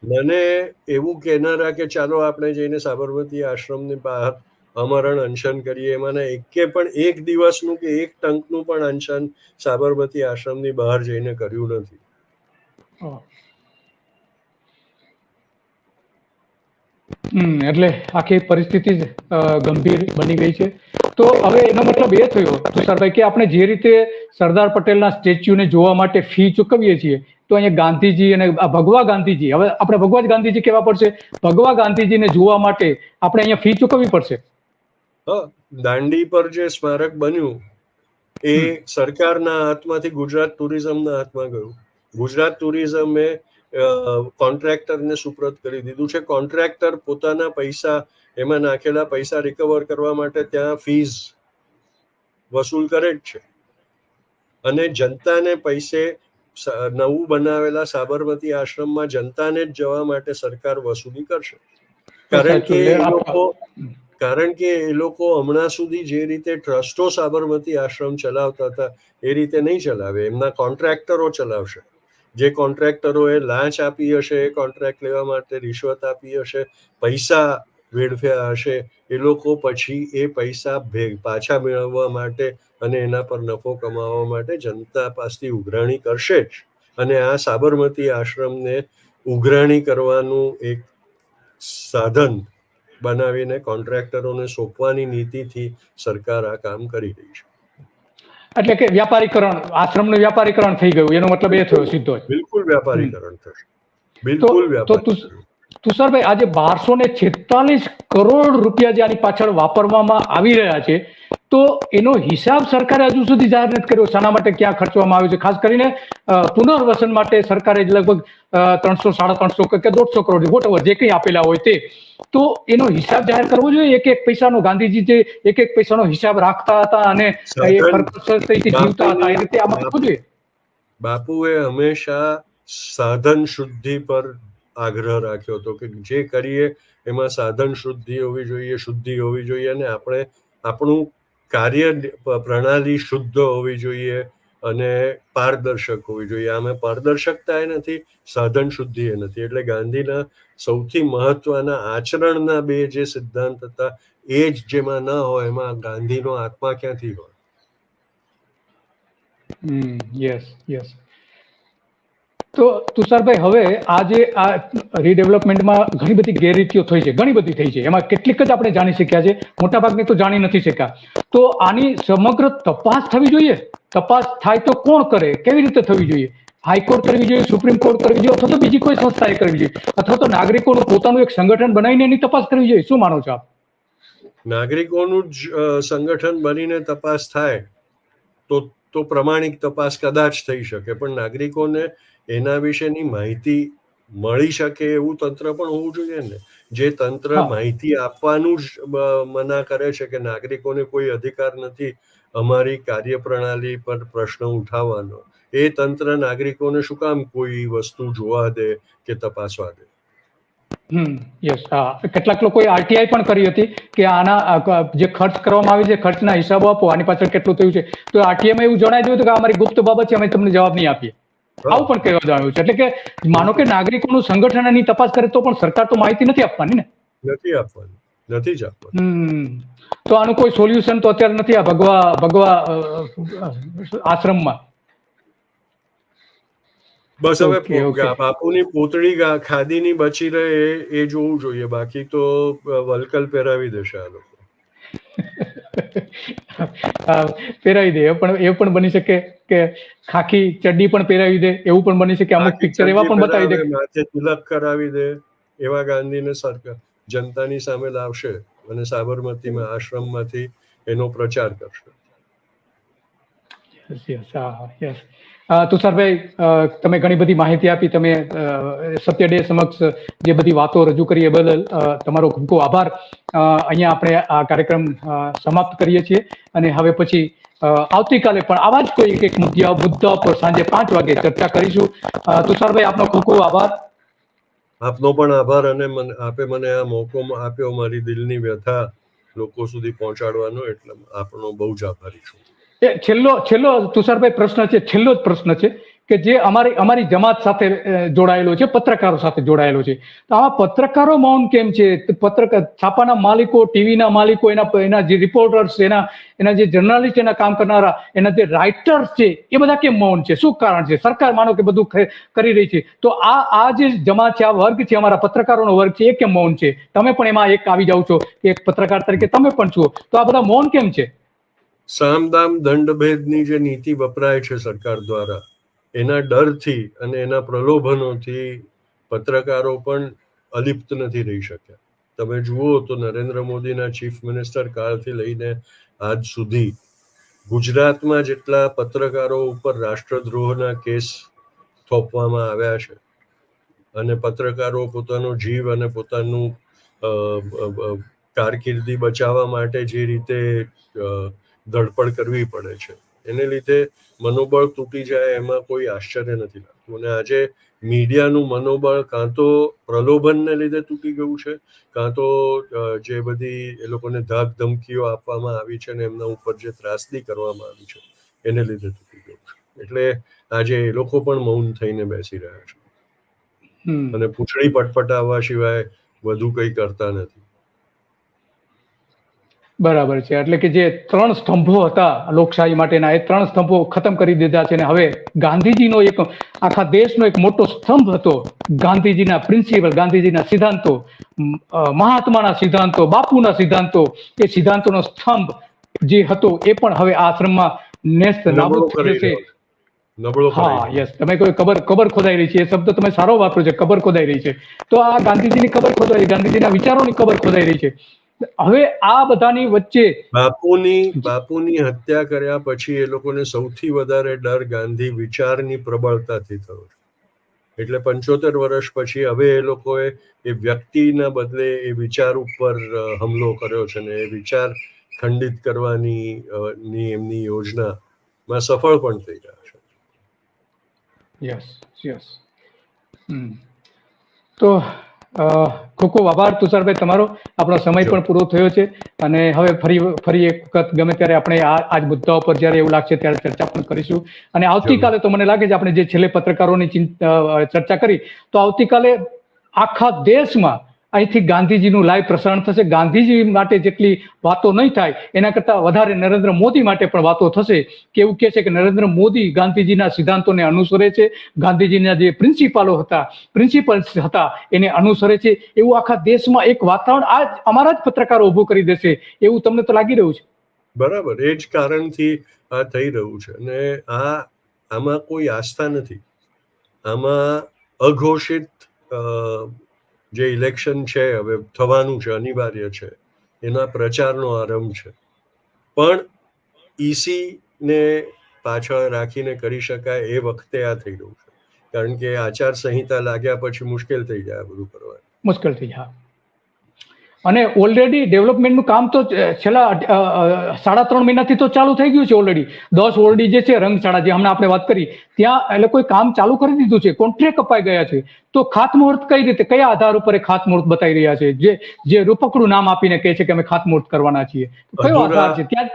મને એવું કહેનારા કે ચાલો આપણે જઈને સાબરમતી આશ્રમની બહાર અમરણ અનશન કરીએ, એમાંના એક દિવસનું કે એક ટંકનું પણ અનશન સાબરમતી આશ્રમની બહાર જઈને કર્યું નથી. એટલે આખી પરિસ્થિતિ ગંભીર બની ગઈ છે. તો હવે એનો મતલબ એ થયો તુષારભાઈ કે આપણે જે રીતે સરદાર પટેલના સ્ટેચ્યુને જોવા માટે ફી ચૂકવીએ છીએ, તો અહીંયા ગાંધીજી અને ભગવા ગાંધીજી, હવે આપણે ભગવા ગાંધીજી કહેવા પડશે, ભગવા ગાંધીજીને જોવા માટે આપણે અહીંયા ફી ચૂકવવી પડશે. દાંડી પર જે સ્મારક બન્યું એ સરકારના હાથમાંથી ગુજરાત ટુરિઝમના હાથમાં ગયું. ગુજરાત ટુરિઝમે કોન્ટ્રાક્ટરને સુપ્રત કરી દીધું છે. કોન્ટ્રાક્ટર પોતાના પૈસા, એમાં નાખેલા પૈસા રિકવર કરવા માટે ત્યાં ફીસ વસૂલ કરે જ છે, અને જનતાને પૈસે નવું બનાવેલા સાબરમતી આશ્રમમાં જનતાને જ જવા માટે સરકાર વસૂલી કરશે. કારણ કે એ લોકો હમણાં સુધી જે રીતે ટ્રસ્ટો સાબરમતી આશ્રમ ચલાવતા હતા એ રીતે નહીં ચલાવે, એમના કોન્ટ્રાક્ટરો ચલાવશે. જે કોન્ટ્રાક્ટરોએ લાંચ આપી હશે, એ કોન્ટ્રાક્ટ લેવા માટે રિશ્વત આપી હશે, પૈસા વેડફ્યા હશે, એ લોકો પછી એ પૈસા પાછા મેળવવા માટે અને એના પર નફો કમાવા માટે જનતા પાસેથી ઉઘરાણી કરશે જ. અને આ સાબરમતી આશ્રમને ઉઘરાણી કરવાનું એક સાધન બનાવીને કોન્ટ્રાક્ટરોને સોંપવાની નીતિથી સરકાર આ કામ કરી રહી છે. એટલે કે વ્યાપારીકરણ, આશ્રમનું વ્યાપારીકરણ થઈ ગયું, એનો મતલબ એ થયો સીધો જ. બિલકુલ વ્યાપારીકરણ થશે, બિલકુલ વ્યાપારીકરણ. તુષારભાઈ, આજે 1246 કરોડ રૂપિયા જે આની પાછળ વાપરવામાં આવી રહ્યા છે, તો એનો હિસાબ સરકારે હજુ સુધી જાહેર નથી કર્યો. શાના માટે ક્યાં ખર્ચવામાં આવ્યું છે? ખાસ કરીને પુનર્વસન માટે સરકારે લગભગ 300, 350 કે 150 કરોડ વોટએવર જે કંઈ આપેલા હોય તે, તો એનો હિસાબ જાહેર કરવો જોઈએ. એક પૈસાનો, ગાંધીજી જે એક પૈસાનો હિસાબ રાખતા હતા અને એ ખર્ચથી જીવતા હતા, એ રીતે આમાં કરવું જોઈએ. બાપુએ હંમેશા સાધન શુદ્ધિ પર આગ્રહ રાખ્યો હતો કે જે કરીએ એમાં સાધન શુદ્ધિ હોવી જોઈએ, શુદ્ધિ હોવી જોઈએ, અને આપણે આપણું કાર્ય પ્રણાલી શુદ્ધ હોવી જોઈએ અને પારદર્શક હોવી જોઈએ. આમાં પારદર્શકતા એ નથી, સાધન શુદ્ધિ એ નથી. એટલે ગાંધીના સૌથી મહત્વના આચરણના બે જે સિદ્ધાંત હતા એ જ જેમાં ન હોય એમાં ગાંધીનો આત્મા ક્યાંથી હોય? યસ. તો તુષારભાઈ, હવે આજે આ રીડેવલપમેન્ટમાં ઘણી બધી ગેરરીતિઓ થઈ છે, ઘણી બધી થઈ છે. એમાં કેટલીક જ આપણે જાણી શક્યા છે, મોટાભાગની તો જાણી નથી શક્યા. તો આની સમગ્ર તપાસ થવી જોઈએ. તપાસ થાય તો કોણ કરે, કેવી રીતે થવી જોઈએ? હાઈકોર્ટ કરવી જોઈએ, સુપ્રીમ કોર્ટ કરવી જોઈએ, અથવા તો બીજી કોઈ સંસ્થાએ કરવી જોઈએ, અથવા તો નાગરિકોનું પોતાનું એક સંગઠન બનાવીને એની તપાસ કરવી જોઈએ? શું માનો છો આપ? નાગરિકોનું જ સંગઠન બનીને તપાસ થાય તો પ્રમાણિક તપાસ કદાચ થઈ શકે, પણ નાગરિકોને એના વિશેની માહિતી મળી શકે એવું તંત્ર પણ હોવું જોઈએ ને. જે તંત્ર માહિતી આપવાનું જ મના કરે છે કે નાગરિકોને કોઈ અધિકાર નથી અમારી કાર્યપ્રણાલી પર પ્રશ્ન ઉઠાવવાનો, એ તંત્ર નાગરિકોને શું કામ કોઈ વસ્તુ જોવા દે કે તપાસવા દે? યસ. કેટલાક લોકોએ આરટીઆઈ પણ કરી હતી કે આના જે ખર્ચ કરવામાં આવી છે, ખર્ચના હિસાબો આપો, આની પાછળ કેટલું થયું છે. તો આરટીઆઈમાં એવું જણાવી દીધું કે અમારી ગુપ્ત બાબત છે, અમે તમને જવાબ નહીં આપીએ, આવું પણ કહેવામાં આવ્યું છે. એટલે કે માનો કે નાગરિકોનું સંગઠન એની તપાસ કરે તો પણ સરકાર તો માહિતી નથી આપવાની ને. નથી જ આપવાની. તો આનું કોઈ સોલ્યુશન તો અત્યારે નથી આ ભગવા આશ્રમમાં. બસ હવે બાપુની પૂતળી ખાદીની બચી રહે એ જોવું જોઈએ, બાકી તો વલકલ પહેરાવી દેશે આ લોકો. પહેરાવી દે, પણ એ પણ બની શકે કે ખાખી ચડ્ડી પણ પહેરાવી દે, એવું પણ બની શકે. અમુક પિક્ચર એવા પણ બતાવી દે, માથે તિલક કરાવી દે. એવા ગાંધીને સરકાર જનતાની સામે લાવશે અને સાબરમતીમાં આશ્રમમાંથી એનો પ્રચાર કરશે. યસ. તુષારભાઈ, તમે ઘણી બધી માહિતી આપી, તમે સત્ય ડે સમક્ષ જે બધી વાતો રજૂ કરી એ બદલ તમારો ખૂબ ખૂબ આભાર. અહીંયા આપણે આ કાર્યક્રમ સમાપ્ત કરીએ છીએ અને હવે પછી આવતીકાલે પણ આવા જ કોઈ એક મુદ્દા પર સાંજે 5 વાગે ચર્ચા કરીશું. તુષારભાઈ, આપનો ખૂબ ખૂબ આભાર. આપનો પણ આભાર, અને આપે મને આ મોકો આપ્યો મારી દિલની વ્યથા લોકો સુધી પહોંચાડવાનો, એટલે આપનો બહુ જ આભારી છું. છેલ્લો તુષારભાઈ પ્રશ્ન છે, છેલ્લો જ પ્રશ્ન છે કે જે અમારી જમાત સાથે જોડાયેલો છે, પત્રકારો સાથે જોડાયેલો છે. તો આવા પત્રકારો મૌન કેમ છે? છાપાના માલિકો, ટીવીના માલિકો, એના જે રિપોર્ટર્સ, એના જે જર્નલિસ્ટ, એના કામ કરનારા, એના જે રાઇટર્સ છે, એ બધા કેમ મૌન છે? શું કારણ છે? સરકાર માનો કે બધું કરી રહી છે, તો આ જે જમાત છે, આ વર્ગ છે, અમારા પત્રકારોનો વર્ગ છે, એ કેમ મૌન છે? તમે પણ એમાં એક આવી જાવ છો કે એક પત્રકાર તરીકે તમે પણ છો, તો આ બધા મૌન કેમ છે? સામદામ દંડભેદની જે નીતિ વપરાય છે સરકાર દ્વારા, એના ડરથી અને એના પ્રલોભનોથી પત્રકારો પણ અલિપ્ત નથી રહી શક્યા. તમે જુઓ તો નરેન્દ્ર મોદીના ચીફ મિનિસ્ટર કાળથી લઈને આજ સુધી ગુજરાતમાં જેટલા પત્રકારો ઉપર રાષ્ટ્રદ્રોહના કેસ થોપવામાં આવ્યા છે, અને પત્રકારો પોતાનો જીવ અને પોતાનું કારકિર્દી બચાવવા માટે જે રીતે ધડપડ કરવી પડે છે એને લીધે મનોબળ તૂટી જાય એમાં કોઈ આશ્ચર્ય નથી લાગતું. અને આજે મીડિયાનું મનોબળ કાં તો પ્રલોભનને લીધે તૂટી ગયું છે, કાં તો જે બધી એ લોકોને ધાક ધમકીઓ આપવામાં આવી છે ને એમના ઉપર જે ત્રાસદી કરવામાં આવી છે એને લીધે તૂટી ગયું છે. એટલે આજે એ લોકો પણ મૌન થઈને બેસી રહ્યા છે અને પૂંછડી પટપટાવવા સિવાય વધુ કંઈ કરતા નથી. બરાબર છે. એટલે કે જે 3 સ્તંભો હતા લોકશાહી માટેના, એ 3 સ્તંભો ખતમ કરી દીધા છે અને હવે ગાંધીજીનો એક આખા દેશનો એક મોટો સ્તંભ હતો, ગાંધીજીના પ્રિન્સિપલ, ગાંધીજીના સિદ્ધાંતો, મહાત્માના સિદ્ધાંતો, બાપુના સિદ્ધાંતો, એ સિદ્ધાંતોનો સ્તંભ જે હતો એ પણ હવે આશ્રમમાં નેસ્ત નાબૂદ થઈ જશે. હા, યસ, તમે કોઈ કબર ખોદાઈ રહી છે, એ શબ્દ તમે સારો વાપરો છો, કબર ખોદાઈ રહી છે. તો આ ગાંધીજીની કબર ખોદાઈ, ગાંધીજીના વિચારોની કબર ખોદાઈ રહી છે. હવે આ બધાની વચ્ચે બાપુની હત્યા કર્યા પછી એ લોકોને સૌથી વધારે ડર ગાંધી વિચારની પ્રબળતાથી થયો છે. એટલે 75 વર્ષ પછી હવે એ લોકોએ એ વ્યક્તિના બદલે એ વિચાર ઉપર હુમલો કર્યો છે ને એ વિચાર ખંડિત કરવાની એમની યોજનામાં સફળ પણ થઈ રહ્યા છે. યસ. તો ખૂબ ખૂબ આભાર તુષારભાઈ તમારો. આપણો સમય પણ પૂરો થયો છે અને હવે ફરી એક વખત ગમે ત્યારે આપણે આજ મુદ્દાઓ પર જ્યારે એવું લાગશે ત્યારે ચર્ચા પણ કરીશું. અને આવતીકાલે તો મને લાગે છે આપણે જે છેલ્લે પત્રકારોની ચર્ચા કરી, તો આવતીકાલે આખા દેશમાં અહીંથી ગાંધીજીનું લાઈવ પ્રસારણ થશે. ગાંધીજી માટે જેટલી વાતો નહીં થાય એના કરતાં વધારે નરેન્દ્ર મોદી માટે પણ વાતો થશે. કે એવું કહે છે કે નરેન્દ્ર મોદી ગાંધીજીના સિદ્ધાંતોને અનુસરે છે, ગાંધીજીના જે પ્રિન્સિપલ્સ હતા એને અનુસરે છે, એવું આખા દેશમાં એક વાતાવરણ આ અમારા જ પત્રકારો ઊભું કરી દેશે એવું તમને તો લાગી રહ્યું છે? બરાબર, એ જ કારણથી આ થઈ રહ્યું છે. અને આમાં કોઈ આસ્થા નથી. આમાં અઘોષિત જે ઇલેક્શન છે હવે થવાનું છે, અનિવાર્ય છે, એના પ્રચારનો આરંભ છે. પણ ઈસીને પાછળ રાખીને કરી શકાય એ વખતે આ થઈ રહ્યું છે. કારણ કે આચાર સંહિતા લાગ્યા પછી મુશ્કેલ થઈ જાય બધું કરવાનું. મુશ્કેલ થઈ જાય. અને ઓલરેડી ડેવલપમેન્ટનું કામ તો છેલ્લા 3.5 મહિનાથી તો ચાલુ થઈ ગયું છે. ઓલરેડી 10 ઓરડી જે છે રંગશાળા, જે હમણાં આપણે વાત કરી, ત્યાં એ લોકોએ કામ ચાલુ કરી દીધું છે, કોન્ટ્રાક્ટ અપાઈ ગયા છે. તો ખાતમુહૂર્ત કઈ રીતે, કયા આધાર ઉપર ખાતમુહૂર્ત બતાવી રહ્યા છે? જે રૂપકડું નામ આપીને કહે છે કે અમે ખાતમુહૂર્ત કરવાના છીએ, કયો આધાર છે? ત્યાં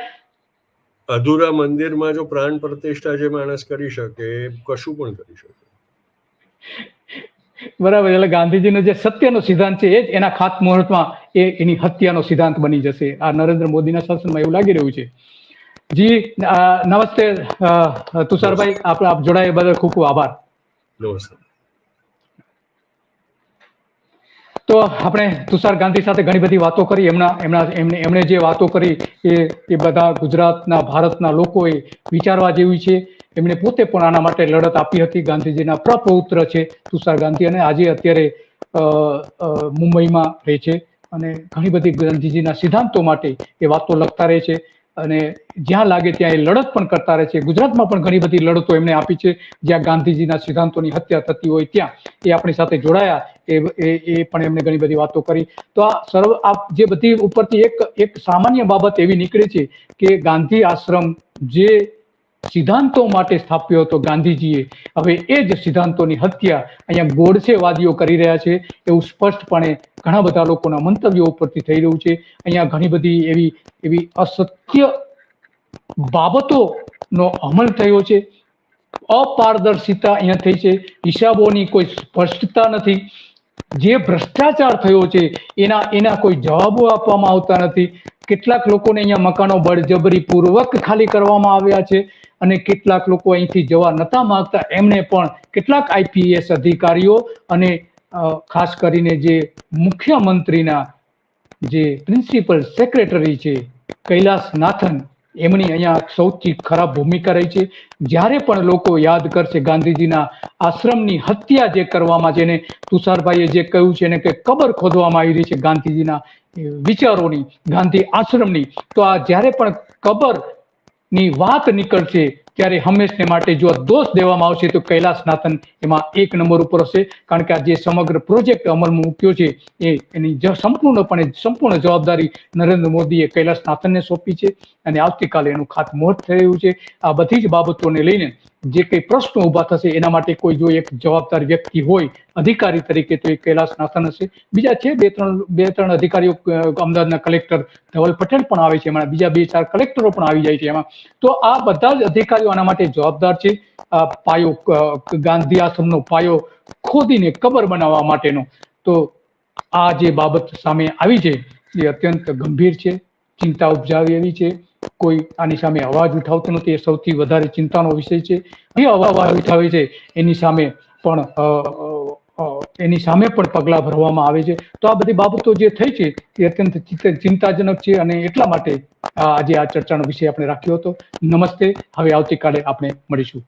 અધૂરા મંદિરમાં જો પ્રાણ પ્રતિષ્ઠા જે માણસ કરી શકે એ કશું પણ કરી શકે. બરાબર. એટલે ગાંધીજીનો જે સત્યનો સિદ્ધાંત છે એ જ એના ખાતમુહૂર્તમાં એની હત્યાનો સિદ્ધાંત બની જશે. આ નરેન્દ્ર મોદીના શાસનમાં એવું લાગી રહ્યું છે. જી નમસ્તે તુષારભાઈ, આપ જોડાયા બદલ ખૂબ ખૂબ આભાર. નમસ્તે. તો આપણે તુષાર ગાંધી સાથે ઘણી બધી વાતો કરી. એમણે જે વાતો કરી એ બધા ગુજરાતના, ભારતના લોકોએ વિચારવા જેવી છે. એમણે પોતે પણ આના માટે લડત આપી હતી. ગાંધીજીના પ્રપૌત્ર છે તુષાર ગાંધી, અને આજે અત્યારે મુંબઈમાં રહે છે અને ઘણી બધી ગાંધીજીના સિદ્ધાંતો માટે એ વાતો લખતા રહે છે અને જ્યાં લાગે ત્યાં એ લડત પણ કરતા રહે છે. ગુજરાતમાં પણ ઘણી બધી લડતો એમણે આપી છે જ્યાં ગાંધીજીના સિદ્ધાંતોની હત્યા થતી હોય ત્યાં એ આપણી સાથે જોડાયા. એ પણ એમને ઘણી બધી વાતો કરી. તો આ જે બધી ઉપરથી એક સામાન્ય બાબત એવી નીકળી છે કે ગાંધી આશ્રમ જે સિદ્ધાંતો માટે સ્થાપ્યો હતો ગાંધીજીએ, હવે એ જ સિદ્ધાંતોની હત્યા અહીંયા ગોડસેવાદીઓ કરી રહ્યા છે એવું સ્પષ્ટપણે ઘણા બધા લોકોના મંતવ્યો ઉપરથી થઈ રહ્યું છે. અહીંયા ઘણી બધી એવી અસત્ય બાબતોનો અમલ થયો છે. અપારદર્શિતા અહીંયા થઈ છે. હિસાબોની કોઈ સ્પષ્ટતા નથી. જે ભ્રષ્ટાચાર થયો છે એના કોઈ જવાબો આપવામાં આવતા નથી. કેટલાક લોકોને અહીંયા મકાનો બળજબરીપૂર્વક ખાલી કરવામાં આવ્યા છે અને કેટલાક લોકો અહીંથી જવા નતા માંગતા એમને પણ કેટલાક આઈપીએસ અધિકારીઓ અને ખાસ કરીને જે મુખ્યમંત્રીના જે પ્રિન્સિપલ સેક્રેટરી છે કૈલાસનાથન, એમની અહીંયા સૌથી ખરાબ ભૂમિકા રહી છે. જ્યારે પણ લોકો યાદ કરશે ગાંધીજીના આશ્રમની હત્યા જે કરવામાં, જેને તુષારભાઈએ જે કહ્યું છે એને કે કબર ખોદવામાં આવી રહી છે ગાંધીજીના વિચારોની, ગાંધી આશ્રમની, તો આ જ્યારે પણ કબરની વાત નીકળશે ત્યારે હંમેશને માટે જો દોષ દેવામાં આવશે તો કૈલાસનાથન એમાં 1 નંબર ઉપર હશે, કારણ કે આ જે સમગ્ર પ્રોજેક્ટ અમલમાં મૂક્યો છે એની સંપૂર્ણ જવાબદારી નરેન્દ્ર મોદીએ કૈલાસનાથનને સોંપી છે અને આવતીકાલે એનું ખાતમુહૂર્ત થઈ રહ્યું છે. આ બધી જ બાબતોને લઈને જે કંઈ પ્રશ્નો ઊભા થશે એના માટે કોઈ જો એક જવાબદાર વ્યક્તિ હોય અધિકારી તરીકે તો એ કૈલાસનાથન હશે. બીજા છે બે ત્રણ અધિકારીઓ, અમદાવાદના કલેક્ટર ધવલ પટેલ પણ આવે છે, એમાં બીજા 2-4 કલેક્ટરો પણ આવી જાય છે એમાં. તો આ બધા જ અધિકારીઓ આના માટે જવાબદાર છે. આ પાયો, ગાંધી આશ્રમનો પાયો ખોદીને કબર બનાવવા માટેનો, તો આ જે બાબત સામે આવી છે એ અત્યંત ગંભીર છે, ચિંતા ઉપજાવી એવી છે. કોઈ આની સામે અવાજ ઉઠાવતું નથી, એ સૌથી વધારે ચિંતાનો વિષય છે. જે અવાજ ઉઠાવે છે એની સામે પણ પગલાં ભરવામાં આવે છે. તો આ બધી બાબતો જે થઈ છે એ અત્યંત ચિંતાજનક છે અને એટલા માટે આજે આ ચર્ચાનો વિષય આપણે રાખ્યો હતો. નમસ્તે. હવે આવતીકાલે આપણે મળીશું.